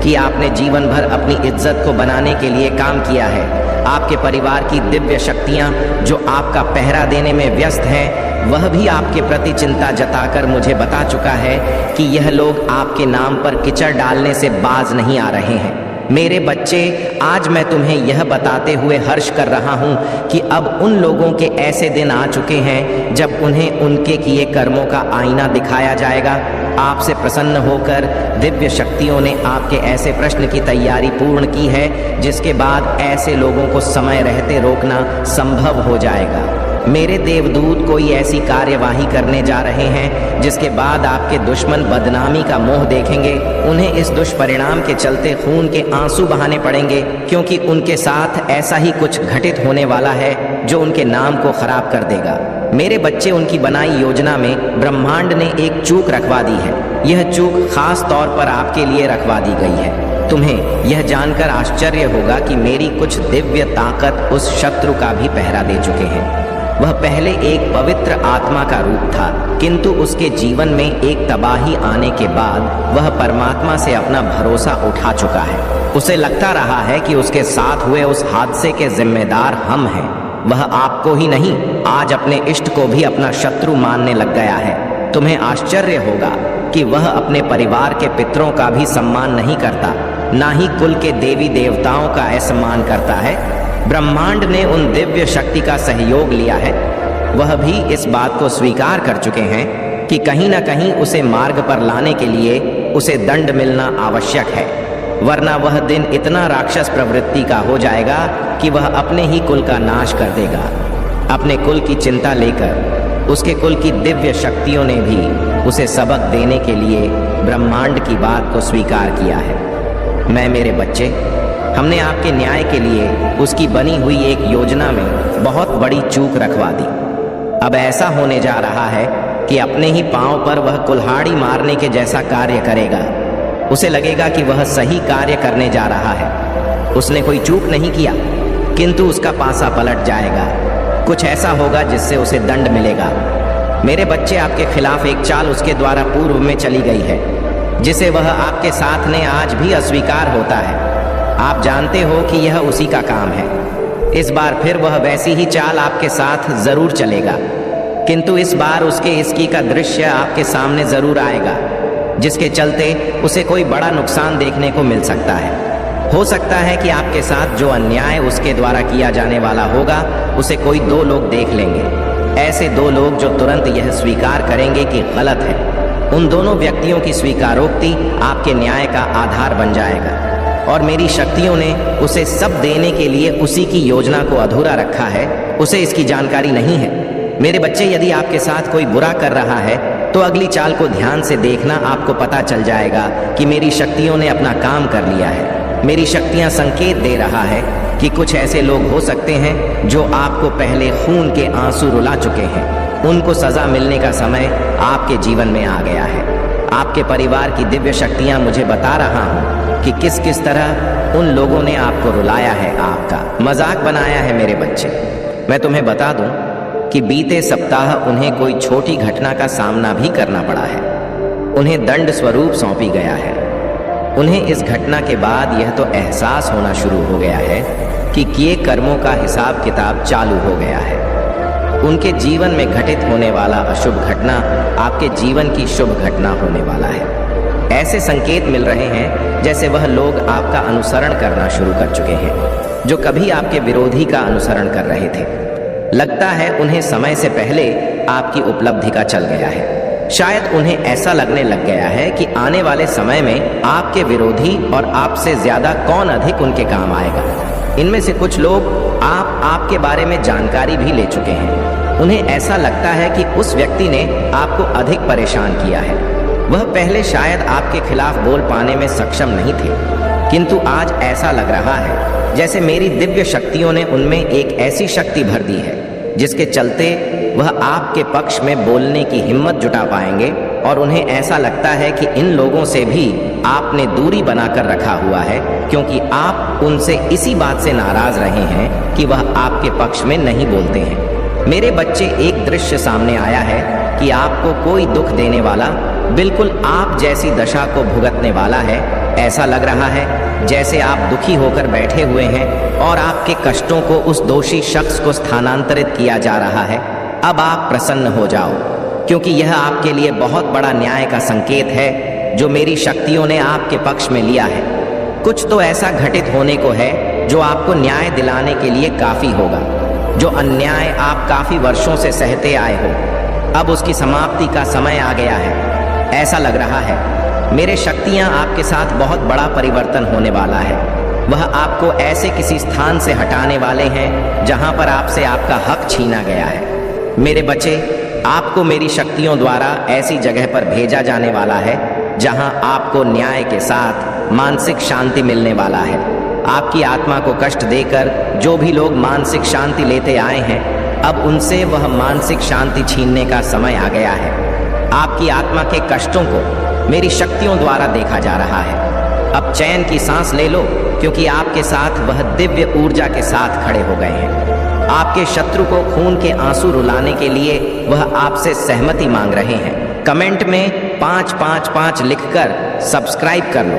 कि। आपने जीवन भर अपनी इज्जत को बनाने के लिए काम किया है। आपके परिवार की दिव्य शक्तियां जो आपका पहरा देने में व्यस्त हैं, वह भी आपके प्रति चिंता जताकर मुझे बता चुका है कि यह लोग आपके नाम पर कीचड़ डालने से बाज नहीं आ रहे हैं। मेरे बच्चे, आज मैं तुम्हें यह बताते हुए हर्ष कर रहा हूं कि अब उन लोगों के ऐसे दिन आ चुके हैं जब उन्हें उनके किए कर्मों का आईना दिखाया जाएगा। आपसे प्रसन्न होकर दिव्य शक्तियों ने आपके ऐसे प्रश्न की तैयारी पूर्ण की है जिसके बाद ऐसे लोगों को समय रहते रोकना संभव हो जाएगा। मेरे देवदूत कोई ऐसी कार्यवाही करने जा रहे हैं जिसके बाद आपके दुश्मन बदनामी का मोह देखेंगे। उन्हें इस दुष्परिणाम के चलते खून के आंसू बहाने पड़ेंगे क्योंकि उनके साथ ऐसा ही कुछ घटित होने वाला है जो उनके नाम को खराब कर देगा। मेरे बच्चे, उनकी बनाई योजना में ब्रह्मांड ने एक चूक रखवा दी है। यह चूक खास तौर पर आपके लिए रखवा दी गई है। तुम्हें यह जानकर आश्चर्य होगा कि मेरी कुछ दिव्य ताकत उस शत्रु का भी पहरा दे चुके हैं। वह पहले एक पवित्र आत्मा का रूप था, किंतु उसके जीवन में एक तबाही आने के बाद वह परमात्मा से अपना भरोसा उठा चुका है। उसे लगता रहा है कि उसके साथ हुए उस हादसे के जिम्मेदार हम हैं। वह आपको ही नहीं, आज अपने इष्ट को भी अपना शत्रु मानने लग गया है। तुम्हें आश्चर्य होगा कि वह अपने परिवार के पितरों का भी सम्मान नहीं करता, ना ही कुल के देवी देवताओं का असम्मान करता है। ब्रह्मांड ने उन दिव्य शक्ति का सहयोग लिया है। वह भी इस बात को स्वीकार कर चुके हैं कि कहीं न कहीं उसे मार्ग पर लाने के लिए उसे दंड मिलना आवश्यक है, वरना वह दिन इतना राक्षस प्रवृत्ति का हो जाएगा कि वह अपने ही कुल का नाश कर देगा। अपने कुल की चिंता लेकर उसके कुल की दिव्य शक्तियों ने भी उसे सबक देने के लिए ब्रह्मांड की बात को स्वीकार किया है। मैं, मेरे बच्चे, हमने आपके न्याय के लिए उसकी बनी हुई एक योजना में बहुत बड़ी चूक रखवा दी। अब ऐसा होने जा रहा है कि अपने ही पांव पर वह कुल्हाड़ी मारने के जैसा कार्य करेगा। उसे लगेगा कि वह सही कार्य करने जा रहा है। उसने कोई चूक नहीं किया, किंतु उसका पासा पलट जाएगा। कुछ ऐसा होगा जिससे उसे दंड मिलेगा। मेरे बच्चे, आपके खिलाफ एक चाल उसके द्वारा पूर्व में चली गई है जिसे वह आपके साथ ने आज भी अस्वीकार होता है। आप जानते हो कि यह उसी का काम है। इस बार फिर वह वैसी ही चाल आपके साथ जरूर चलेगा, किंतु इस बार उसके इसकी का दृश्य आपके सामने जरूर आएगा जिसके चलते उसे कोई बड़ा नुकसान देखने को मिल सकता है। हो सकता है कि आपके साथ जो अन्याय उसके द्वारा किया जाने वाला होगा उसे कोई दो लोग देख लेंगे। ऐसे दो लोग जो तुरंत यह स्वीकार करेंगे कि गलत है। उन दोनों व्यक्तियों की स्वीकारोक्ति आपके न्याय का आधार बन जाएगा और मेरी शक्तियों ने उसे सब देने के लिए उसी की योजना को अधूरा रखा है। उसे इसकी जानकारी नहीं है। मेरे बच्चे, यदि आपके साथ कोई बुरा कर रहा है तो अगली चाल को ध्यान से देखना, आपको पता चल जाएगा कि मेरी शक्तियों ने अपना काम कर लिया है। मेरी शक्तियां संकेत दे रहा है कि कुछ ऐसे लोग हो सकते हैं जो आपको पहले खून के आंसू रुला चुके हैं। उनको सजा मिलने का समय आपके जीवन में आ गया है। आपके परिवार की दिव्य शक्तियां मुझे बता रहा हूं कि किस किस तरह उन लोगों ने आपको रुलाया है, आपका मजाक बनाया है। मेरे बच्चे, मैं तुम्हें बता दूं कि बीते सप्ताह उन्हें कोई छोटी घटना का सामना भी करना पड़ा है। उन्हें दंड स्वरूप सौंपी गया है। उन्हें इस घटना के बाद यह तो एहसास होना शुरू हो गया है कि किए कर्मों का हिसाब किताब चालू हो गया है। उनके जीवन में घटित होने वाला अशुभ घटना आपके जीवन की शुभ घटना होने वाला है। ऐसे संकेत मिल रहे हैं जैसे वह लोग आपका अनुसरण करना शुरू कर चुके हैं जो कभी आपके विरोधी का अनुसरण कर रहे थे। लगता है उन्हें समय से पहले आपकी उपलब्धि का चल गया है। शायद उन्हें ऐसा लगने लग गया है कि आने वाले समय में आपके विरोधी और आपसे ज्यादा कौन अधिक उनके काम आएगा। इनमें से कुछ लोग आपके बारे में जानकारी भी ले चुके हैं। उन्हें ऐसा लगता है कि उस व्यक्ति ने आपको अधिक परेशान किया है। वह पहले शायद आपके खिलाफ बोल पाने में सक्षम नहीं थे, किंतु आज ऐसा लग रहा है जैसे मेरी दिव्य शक्तियों ने उनमें एक ऐसी शक्ति भर दी है जिसके चलते वह आपके पक्ष में बोलने की हिम्मत जुटा पाएंगे। और उन्हें ऐसा लगता है कि इन लोगों से भी आपने दूरी बनाकर रखा हुआ है, क्योंकि आप उनसे इसी बात से नाराज रहे हैं कि वह आपके पक्ष में नहीं बोलते हैं। मेरे बच्चे, एक दृश्य सामने आया है कि आपको कोई दुख देने वाला बिल्कुल आप जैसी दशा को भुगतने वाला है। ऐसा लग रहा है जैसे आप दुखी होकर बैठे हुए हैं और आपके कष्टों को उस दोषी शख्स को स्थानांतरित किया जा रहा है। अब आप प्रसन्न हो जाओ, क्योंकि यह आपके लिए बहुत बड़ा न्याय का संकेत है जो मेरी शक्तियों ने आपके पक्ष में लिया है। कुछ तो ऐसा घटित होने को है जो आपको न्याय दिलाने के लिए काफी होगा। जो अन्याय आप काफी वर्षों से सहते आए हो, अब उसकी समाप्ति का समय आ गया है। ऐसा लग रहा है मेरे शक्तियां आपके साथ बहुत बड़ा परिवर्तन होने वाला है। वह आपको ऐसे किसी स्थान से हटाने वाले हैं जहां पर आपसे आपका हक छीना गया है। मेरे बच्चे, आपको मेरी शक्तियों द्वारा ऐसी जगह पर भेजा जाने वाला है जहां आपको न्याय के साथ मानसिक शांति मिलने वाला है। आपकी आत्मा को कष्ट देकर जो भी लोग मानसिक शांति लेते आए हैं, अब उनसे वह मानसिक शांति छीनने का समय आ गया है। आपकी आत्मा के कष्टों को मेरी शक्तियों द्वारा देखा जा रहा है। अब चैन की सांस ले लो, क्योंकि आपके साथ वह दिव्य ऊर्जा के साथ खड़े हो गए हैं। आपके शत्रु को खून के आंसू रुलाने के लिए वह आपसे सहमति मांग रहे हैं। कमेंट में 555 लिखकर सब्सक्राइब कर लो,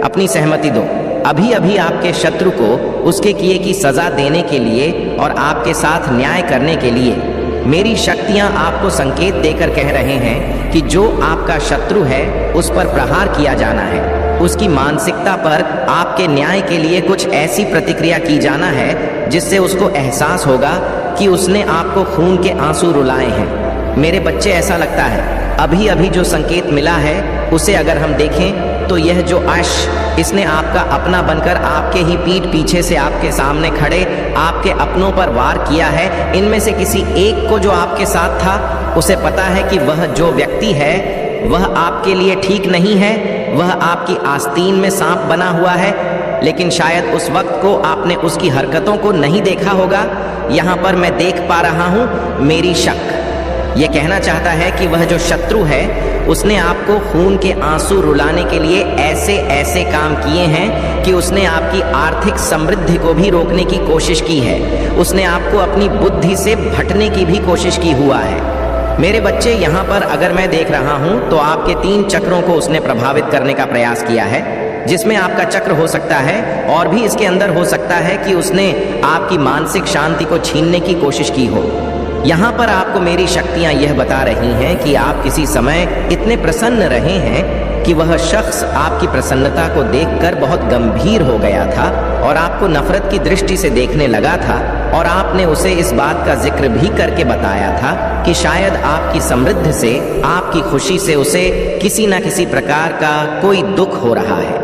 अपनी सहमति दो। अभी अभी आपके शत्रु को उसके किए की सजा देने के लिए और आपके साथ न्याय करने के लिए मेरी शक्तियां आपको संकेत देकर कह रहे हैं कि जो आपका शत्रु है उस पर प्रहार किया जाना है। उसकी मानसिकता पर आपके न्याय के लिए कुछ ऐसी प्रतिक्रिया की जाना है जिससे उसको एहसास होगा कि उसने आपको खून के आंसू रुलाए हैं। मेरे बच्चे, ऐसा लगता है अभी अभी जो संकेत मिला है उसे अगर हम देखें तो यह जो इसने आपका अपना बनकर आपके ही पीठ पीछे से आपके सामने खड़े आपके अपनों पर वार किया है। इनमें से किसी एक को जो आपके साथ था उसे पता है कि वह जो व्यक्ति है वह आपके लिए ठीक नहीं है। वह आपकी आस्तीन में सांप बना हुआ है, लेकिन शायद उस वक्त को आपने उसकी हरकतों को नहीं देखा होगा। यहाँ पर मैं देख पा रहा हूँ मेरी शक ये कहना चाहता है कि वह जो शत्रु है उसने आपको खून के आंसू रुलाने के लिए ऐसे ऐसे काम किए हैं कि उसने आपकी आर्थिक समृद्धि को भी रोकने की कोशिश की है। उसने आपको अपनी बुद्धि से भटने की भी कोशिश की हुआ है। मेरे बच्चे, यहाँ पर अगर मैं देख रहा हूँ तो आपके 3 चक्रों को उसने प्रभावित करने का प्रयास किया है, जिसमें आपका चक्र हो सकता है और भी इसके अंदर हो सकता है कि उसने आपकी मानसिक शांति को छीनने की कोशिश की हो। यहाँ पर आपको मेरी शक्तियाँ यह बता रही हैं कि आप किसी समय इतने प्रसन्न रहे हैं कि वह शख्स आपकी प्रसन्नता को देखकर बहुत गंभीर हो गया था और आपको नफरत की दृष्टि से देखने लगा था। और आपने उसे इस बात का जिक्र भी करके बताया था कि शायद आपकी समृद्धि से, आपकी खुशी से उसे किसी न किसी प्रकार का कोई दुख हो रहा है।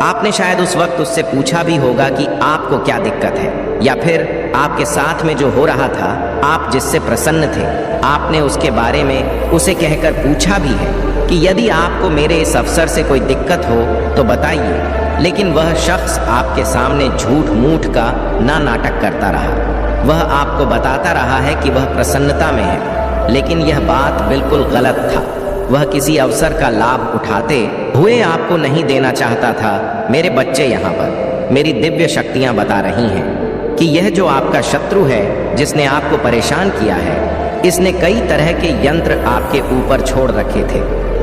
आपने शायद उस वक्त उससे पूछा भी होगा कि आपको क्या दिक्कत है, या फिर आपके साथ में जो हो रहा था, आप जिससे प्रसन्न थे, आपने उसके बारे में उसे कहकर पूछा भी है कि यदि आपको मेरे इस अवसर से कोई दिक्कत हो तो बताइए। लेकिन वह शख्स आपके सामने झूठ मूठ का नाटक करता रहा। वह आपको बताता रहा है कि वह प्रसन्नता में है, लेकिन यह बात बिल्कुल गलत था। वह किसी अवसर का लाभ उठाते हुए आपको नहीं देना चाहता था। मेरे बच्चे, यहाँ पर मेरी दिव्य शक्तियाँ बता रही हैं कि यह जो आपका शत्रु है जिसने आपको परेशान किया है, इसने कई तरह के यंत्र आपके ऊपर छोड़ रखे थे,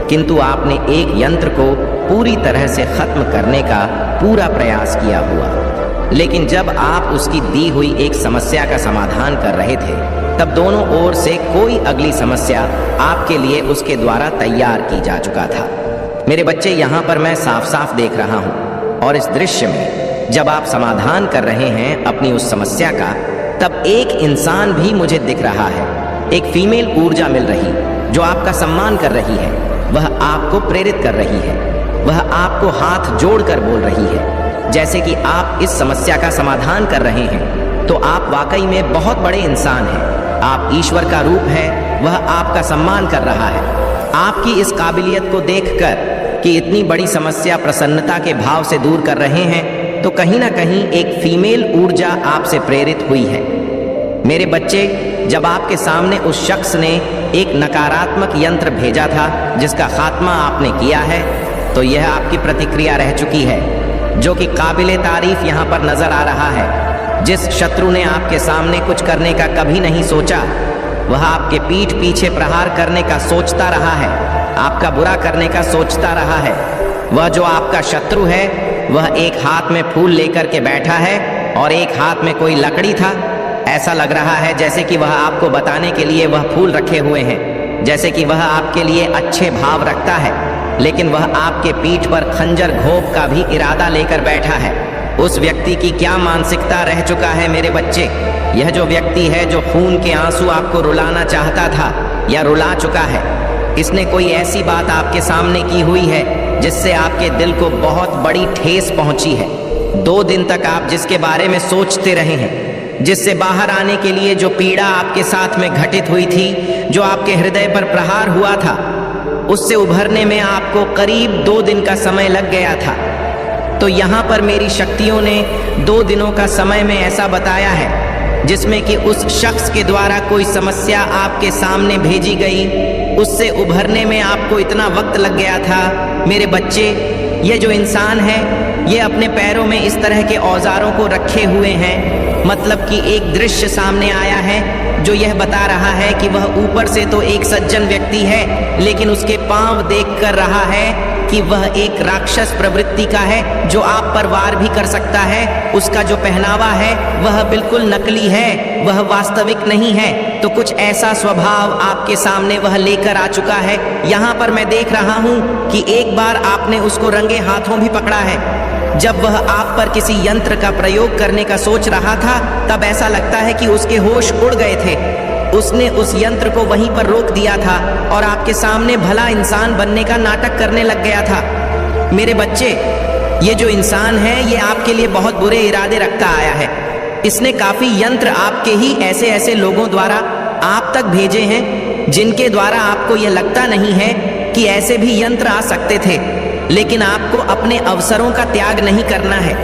किंतु आपने एक यंत्र को पूरी तरह से खत्म करने का पूरा प्रयास किया हुआ। लेकिन जब आप उसकी दी हुई एक समस्या का समाधान कर रहे थे, तब दोनों ओर से कोई अगली समस्या आपके लिए उसके द्वारा तैयार की जा चुका था। मेरे बच्चे, यहाँ पर मैं साफ साफ देख रहा हूँ, और इस दृश्य में जब आप समाधान कर रहे हैं अपनी उस समस्या का, तब एक इंसान भी मुझे दिख रहा है। एक फीमेल ऊर्जा मिल रही, जो आपका सम्मान कर रही है, वह आपको प्रेरित कर रही है, वह आपको हाथ जोड़कर बोल रही है जैसे कि आप इस समस्या का समाधान कर रहे हैं, तो आप वाकई में बहुत बड़े इंसान हैं। आप ईश्वर का रूप है, वह आपका सम्मान कर रहा है। आपकी इस काबिलियत को देखकर कि इतनी बड़ी समस्या प्रसन्नता के भाव से दूर कर रहे हैं, तो कहीं ना कहीं एक फीमेल ऊर्जा आपसे प्रेरित हुई है। मेरे बच्चे, जब आपके सामने उस शख्स ने एक नकारात्मक यंत्र भेजा था जिसका खात्मा आपने किया है, तो यह आपकी प्रतिक्रिया रह चुकी है, जो कि काबिले तारीफ यहाँ पर नजर आ रहा है। जिस शत्रु ने आपके सामने कुछ करने का कभी नहीं सोचा, वह आपके पीठ पीछे प्रहार करने का सोचता रहा है, आपका बुरा करने का सोचता रहा है। वह जो आपका शत्रु है, वह एक हाथ में फूल लेकर के बैठा है और एक हाथ में कोई लकड़ी था। ऐसा लग रहा है जैसे कि वह आपको बताने के लिए वह फूल रखे हुए हैं, जैसे कि वह आपके लिए अच्छे भाव रखता है, लेकिन वह आपके पीठ पर खंजर घोंप का भी इरादा लेकर बैठा है। उस व्यक्ति की क्या मानसिकता रह चुका है मेरे बच्चे। यह जो व्यक्ति है, जो खून के आंसू आपको रुलाना चाहता था या रुला चुका है, इसने कोई ऐसी बात आपके सामने की हुई है जिससे आपके दिल को बहुत बड़ी ठेस पहुंची है। 2 दिन तक आप जिसके बारे में सोचते रहे हैं, जिससे बाहर आने के लिए जो पीड़ा आपके साथ में घटित हुई थी, जो आपके हृदय पर प्रहार हुआ था, उससे उभरने में आपको करीब 2 दिन का समय लग गया था। तो यहाँ पर मेरी शक्तियों ने 2 दिनों का समय में ऐसा बताया है, जिसमें कि उस शख्स के द्वारा कोई समस्या आपके सामने भेजी गई, उससे उभरने में आपको इतना वक्त लग गया था। मेरे बच्चे, ये जो इंसान है, ये अपने पैरों में इस तरह के औजारों को रखे हुए हैं, मतलब कि एक दृश्य सामने आया है जो यह बता रहा है कि वह ऊपर से तो एक सज्जन व्यक्ति है, लेकिन उसके पांव देख कर रहा है कि वह एक राक्षस प्रवृत्ति का है, जो आप पर वार भी कर सकता है। उसका जो पहनावा है वह बिल्कुल नकली है, वह वास्तविक नहीं है। तो कुछ ऐसा स्वभाव आपके सामने वह लेकर आ चुका है। यहाँ पर मैं देख रहा हूँ कि एक बार आपने उसको रंगे हाथों भी पकड़ा है। जब वह आप पर किसी यंत्र का प्रयोग करने का सोच रहा था, तब ऐसा लगता है कि उसके होश उड़ गए थे। उसने उस यंत्र को वहीं पर रोक दिया था और आपके सामने भला इंसान बनने का नाटक करने लग गया था। मेरे बच्चे, ये जो इंसान है, ये आपके लिए बहुत बुरे इरादे रखता आया है। इसने काफी यंत्र आपके ही ऐसे ऐसे लोगों द्वारा आप तक भेजे हैं, जिनके द्वारा आपको यह लगता नहीं है कि ऐसे भी यंत्र आ सकते थे। लेकिन आपको अपने अवसरों का त्याग नहीं करना है।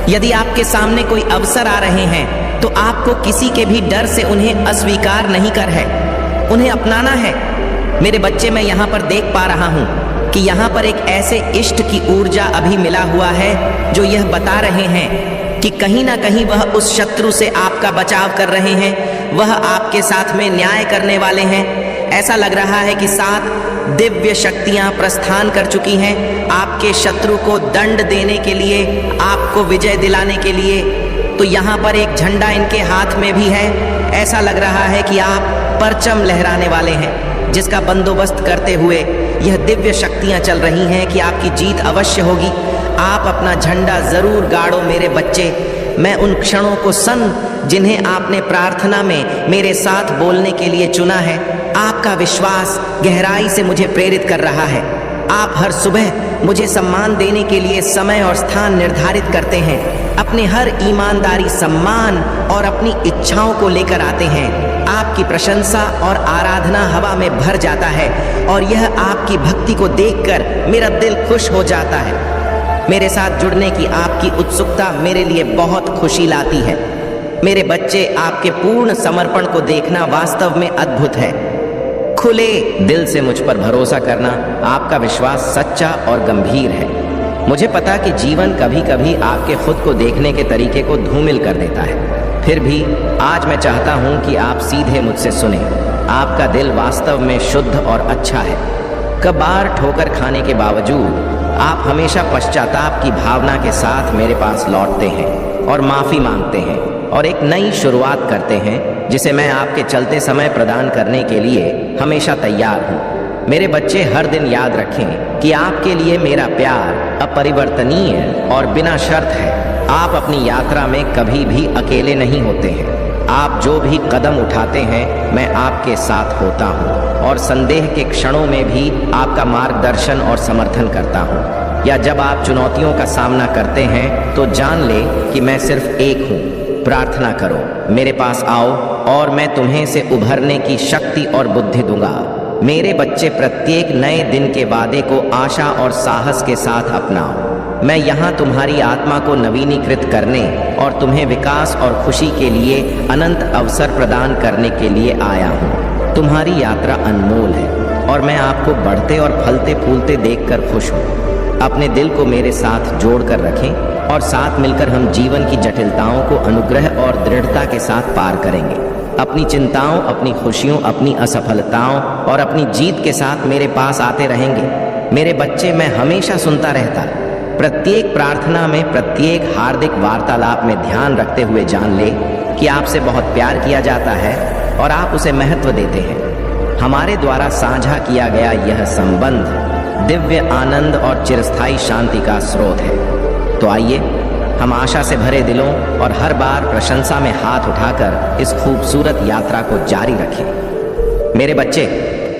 यदि आपके सामने कोई अवसर आ रहे हैं, तो आपको किसी के भी डर से उन्हें अस्वीकार नहीं कर है, उन्हें अपनाना है। मेरे बच्चे, मैं यहाँ पर देख पा रहा हूँ कि यहाँ पर एक ऐसे इष्ट की ऊर्जा अभी मिला हुआ है, जो यह बता रहे हैं कि कहीं ना कहीं वह उस शत्रु से आपका बचाव कर रहे हैं, वह आपके साथ में न्याय करने वाले हैं। ऐसा लग रहा है कि 7 दिव्य शक्तियां प्रस्थान कर चुकी हैं आपके शत्रु को दंड देने के लिए, आपको विजय दिलाने के लिए। तो यहाँ पर एक झंडा इनके हाथ में भी है। ऐसा लग रहा है कि आप परचम लहराने वाले हैं, जिसका बंदोबस्त करते हुए यह दिव्य शक्तियां चल रही हैं कि आपकी जीत अवश्य होगी। आप अपना झंडा जरूर गाड़ो मेरे बच्चे। मैं उन क्षणों को जिन्हें आपने प्रार्थना में मेरे साथ बोलने के लिए चुना है। आपका विश्वास गहराई से मुझे प्रेरित कर रहा है। आप हर सुबह मुझे सम्मान देने के लिए समय और स्थान निर्धारित करते हैं, अपने हर ईमानदारी, सम्मान और अपनी इच्छाओं को लेकर आते हैं। आपकी प्रशंसा और आराधना हवा में भर जाता है और यह आपकी भक्ति को देखकर मेरा दिल खुश हो जाता है। मेरे साथ जुड़ने की आपकी उत्सुकता मेरे लिए बहुत खुशी लाती है। मेरे बच्चे, आपके पूर्ण समर्पण को देखना वास्तव में अद्भुत है। खुले दिल से मुझ पर भरोसा करना, आपका विश्वास सच्चा और गंभीर है। मुझे पता कि जीवन कभी कभी आपके खुद को देखने के तरीके को धूमिल कर देता है। फिर भी आज मैं चाहता हूं कि आप सीधे मुझसे सुने। आपका दिल वास्तव में शुद्ध और अच्छा है। कबार ठोकर खाने के बावजूद आप हमेशा पश्चाताप की भावना के साथ मेरे पास लौटते हैं और माफ़ी मांगते हैं और एक नई शुरुआत करते हैं, जिसे मैं आपके चलते समय प्रदान करने के लिए हमेशा तैयार हूँ। मेरे बच्चे, हर दिन याद रखें कि आपके लिए मेरा प्यार अपरिवर्तनीय और बिना शर्त है। आप अपनी यात्रा में कभी भी अकेले नहीं होते हैं। आप जो भी कदम उठाते हैं मैं आपके साथ होता हूँ और संदेह के क्षणों में भी आपका मार्गदर्शन और समर्थन करता हूँ। या जब आप चुनौतियों का सामना करते हैं तो जान ले कि मैं सिर्फ एक हूँ। प्रार्थना करो, मेरे पास आओ और मैं तुम्हें से उभरने की शक्ति और बुद्धि दूंगा। मेरे बच्चे, प्रत्येक नए दिन के वादे को आशा और साहस के साथ अपनाओ। मैं यहाँ तुम्हारी आत्मा को नवीनीकृत करने और तुम्हें विकास और खुशी के लिए अनंत अवसर प्रदान करने के लिए आया हूँ। तुम्हारी यात्रा अनमोल है और मैं आपको बढ़ते और फलते फूलते देखकर खुश हूँ। अपने दिल को मेरे साथ जोड़कर रखें और साथ मिलकर हम जीवन की जटिलताओं को अनुग्रह और दृढ़ता के साथ पार करेंगे। अपनी चिंताओं, अपनी खुशियों, अपनी असफलताओं और अपनी जीत के साथ मेरे पास आते रहेंगे। मेरे बच्चे, मैं हमेशा सुनता रहता। प्रत्येक प्रार्थना में, प्रत्येक हार्दिक वार्तालाप में ध्यान रखते हुए जान ले कि आपसे बहुत प्यार किया जाता है और आप उसे महत्व देते हैं। हमारे द्वारा साझा किया गया यह संबंध दिव्य आनंद और चिरस्थायी शांति का स्रोत है। तो आइए हम आशा से भरे दिलों और हर बार प्रशंसा में हाथ उठाकर इस खूबसूरत यात्रा को जारी रखें। मेरे बच्चे,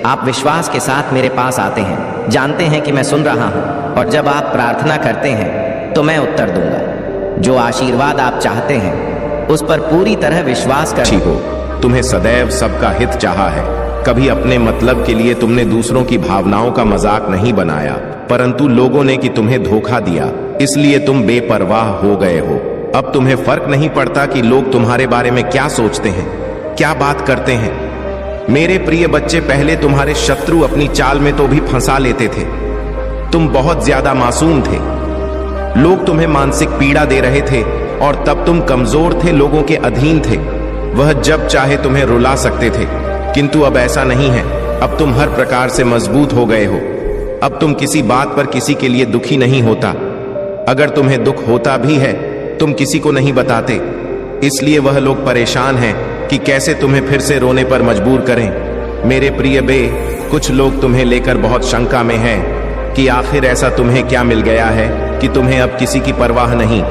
आप विश्वास के साथ मेरे पास आते हैं, जानते हैं कि मैं सुन रहा हूँ और जब आप प्रार्थना करते हैं तो मैं उत्तर दूंगा। जो आशीर्वाद आप चाहते हैं उस पर पूरी तरह विश्वास कर हो। तुम्हें सदैव सबका हित चाहा है। कभी अपने मतलब के लिए तुमने दूसरों की भावनाओं का मजाक नहीं बनाया, परंतु लोगों ने कि तुम्हें धोखा दिया, इसलिए तुम बेपरवाह हो गए हो। अब तुम्हें फर्क नहीं पड़ता कि लोग तुम्हारे बारे में क्या सोचते हैं, क्या बात करते हैं। मेरे प्रिय बच्चे, पहले तुम्हारे शत्रु अपनी चाल में तो भी फंसा लेते थे। तुम बहुत ज्यादा मासूम थे। लोग तुम्हें मानसिक पीड़ा दे रहे थे और तब तुम कमजोर थे, लोगों के अधीन थे। वह जब चाहे तुम्हें रुला सकते थे, किंतु अब ऐसा नहीं है। अब तुम हर प्रकार से मजबूत हो गए हो। अब तुम किसी बात पर किसी के लिए दुखी नहीं होता। अगर तुम्हें दुख होता भी है तुम किसी को नहीं बताते, इसलिए वह लोग परेशान हैं कि कैसे तुम्हें फिर से रोने पर मजबूर करें। मेरे प्रिय बे, कुछ लोग तुम्हें लेकर बहुत शंका में हैं कि आखिर ऐसा तुम्हें क्या मिल गया है कि तुम्हें अब किसी की परवाह नहीं,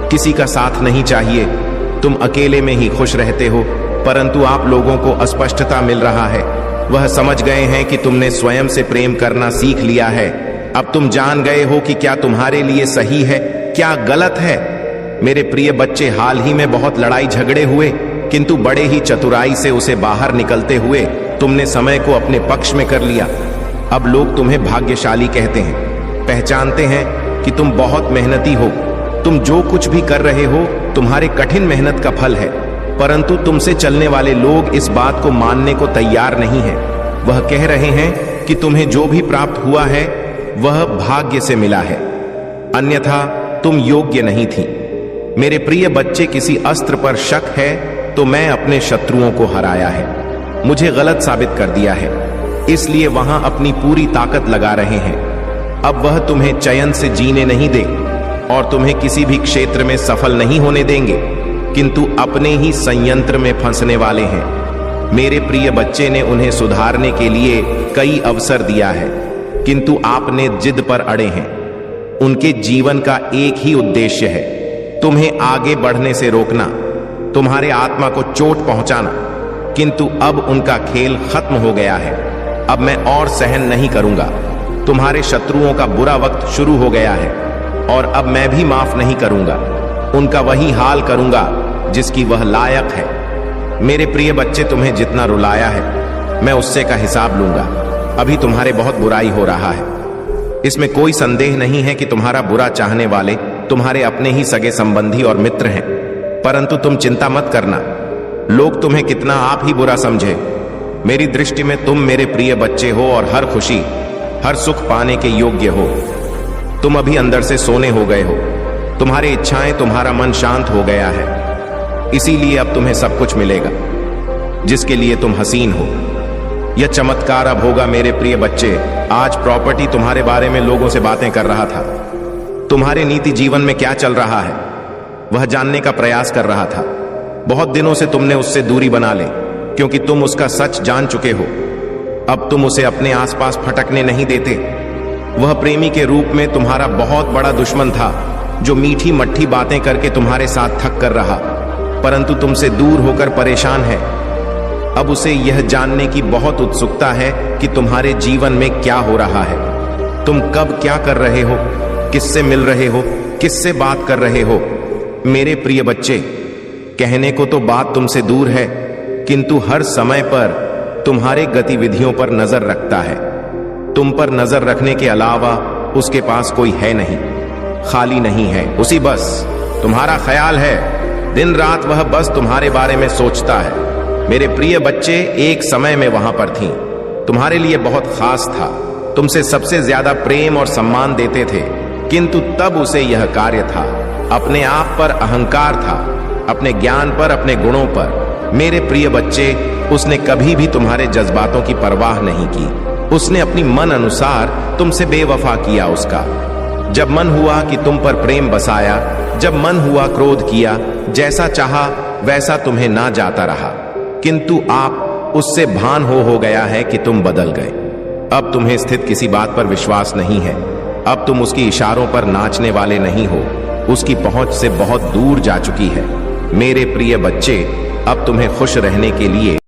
किसी का साथ नहीं चाहिए। तुम अकेले में ही खुश रहते हो, परंतु आप लोगों को अस्पष्टता मिल रहा है। वह समझ गए हैं कि तुमने स्वयं से प्रेम करना सीख लिया है। अब तुम जान गए हो कि क्या तुम्हारे लिए सही है, क्या गलत है। मेरे प्रिय बच्चे, हाल ही में बहुत लड़ाई झगड़े हुए, किंतु बड़े ही चतुराई से उसे बाहर निकलते हुए तुमने समय को अपने पक्ष में कर लिया। अब लोग तुम्हें भाग्यशाली कहते हैं, पहचानते हैं कि तुम बहुत मेहनती हो। तुम जो कुछ भी कर रहे हो तुम्हारे कठिन मेहनत का फल है, परंतु तुमसे चलने वाले लोग इस बात को मानने को तैयार नहीं हैं। वह कह रहे हैं कि तुम्हें जो भी प्राप्त हुआ है वह भाग्य से मिला है, अन्यथा तुम योग्य नहीं थी। मेरे प्रिय बच्चे, किसी अस्त्र पर शक है तो मैं अपने शत्रुओं को हराया है, मुझे गलत साबित कर दिया है, इसलिए वहां अपनी पूरी ताकत लगा रहे हैं। अब वह तुम्हें चयन से जीने नहीं दे और तुम्हें किसी भी क्षेत्र में सफल नहीं होने देंगे, किंतु अपने ही संयंत्र में फंसने वाले हैं। मेरे प्रिय बच्चे ने उन्हें सुधारने के लिए कई अवसर दिया है, किंतु आपने जिद पर अड़े हैं। उनके जीवन का एक ही उद्देश्य है, तुम्हें आगे बढ़ने से रोकना, तुम्हारे आत्मा को चोट पहुंचाना। किंतु अब उनका खेल खत्म हो गया है। अब मैं और सहन नहीं करूंगा। तुम्हारे शत्रुओं का बुरा वक्त शुरू हो गया है और अब मैं भी माफ नहीं करूंगा। उनका वही हाल करूंगा जिसकी वह लायक है। मेरे प्रिय बच्चे, तुम्हें जितना रुलाया है मैं उससे का हिसाब लूंगा। अभी तुम्हारे बहुत बुराई हो रहा है, इसमें कोई संदेह नहीं है कि तुम्हारा बुरा चाहने वाले तुम्हारे अपने ही सगे संबंधी और मित्र हैं, परंतु तुम चिंता मत करना। लोग तुम्हें कितना आप ही बुरा समझे, मेरी दृष्टि में तुम मेरे प्रिय बच्चे हो और हर खुशी, हर सुख पाने के योग्य हो। तुम अभी अंदर से सोने हो गए हो, तुम्हारी इच्छाएं, तुम्हारा मन शांत हो गया है, इसीलिए अब तुम्हें सब कुछ मिलेगा जिसके लिए तुम हसीन हो। यह चमत्कार अब होगा मेरे प्रिय बच्चे। आज प्रॉपर्टी तुम्हारे बारे में लोगों से बातें कर रहा था। तुम्हारे नीति जीवन में क्या चल रहा है वह जानने का प्रयास कर रहा था। बहुत दिनों से तुमने उससे दूरी बना ले, क्योंकि तुम उसका सच जान चुके हो। अब तुम उसे अपने आसपास फटकने नहीं देते। वह प्रेमी के रूप में तुम्हारा बहुत बड़ा दुश्मन था, जो मीठी मट्ठी बातें करके तुम्हारे साथ थक कर रहा। परंतु तुमसे दूर होकर परेशान है। अब उसे यह जानने की बहुत उत्सुकता है कि तुम्हारे जीवन में क्या हो रहा है, तुम कब क्या कर रहे हो, किससे मिल रहे हो, किससे बात कर रहे हो। मेरे प्रिय बच्चे, कहने को तो बात तुमसे दूर है, किंतु हर समय पर तुम्हारे गतिविधियों पर नजर रखता है। तुम पर नजर रखने के अलावा उसके पास कोई है नहीं, खाली नहीं है। उसी बस तुम्हारा ख्याल है, दिन रात वह बस तुम्हारे बारे में सोचता है। मेरे प्रिय बच्चे एक समय में वहां पर थीं, तुम्हारे लिए बहुत खास था, तुमसे सबसे ज्यादा प्रेम और सम्मान देते थे, किंतु तब उसे यह कार्य था, अपने आप पर अहंकार था, अपने ज्ञान पर, अपने गुणों पर। मेरे प्रिय बच्चे, उसने कभी भी तुम्हारे जज्बातों की परवाह नहीं की। उसने अपनी मन अनुसार तुमसे बेवफा किया। उसका जब मन हुआ कि तुम पर प्रेम बसाया, जब मन हुआ क्रोध किया, जैसा चाहा वैसा तुम्हें ना जाता रहा, किंतु आप उससे भान हो गया है कि तुम बदल गए। अब तुम्हें स्थित किसी बात पर विश्वास नहीं है। अब तुम उसकी इशारों पर नाचने वाले नहीं हो, उसकी पहुंच से बहुत दूर जा चुकी है। मेरे प्रिय बच्चे, अब तुम्हें खुश रहने के लिए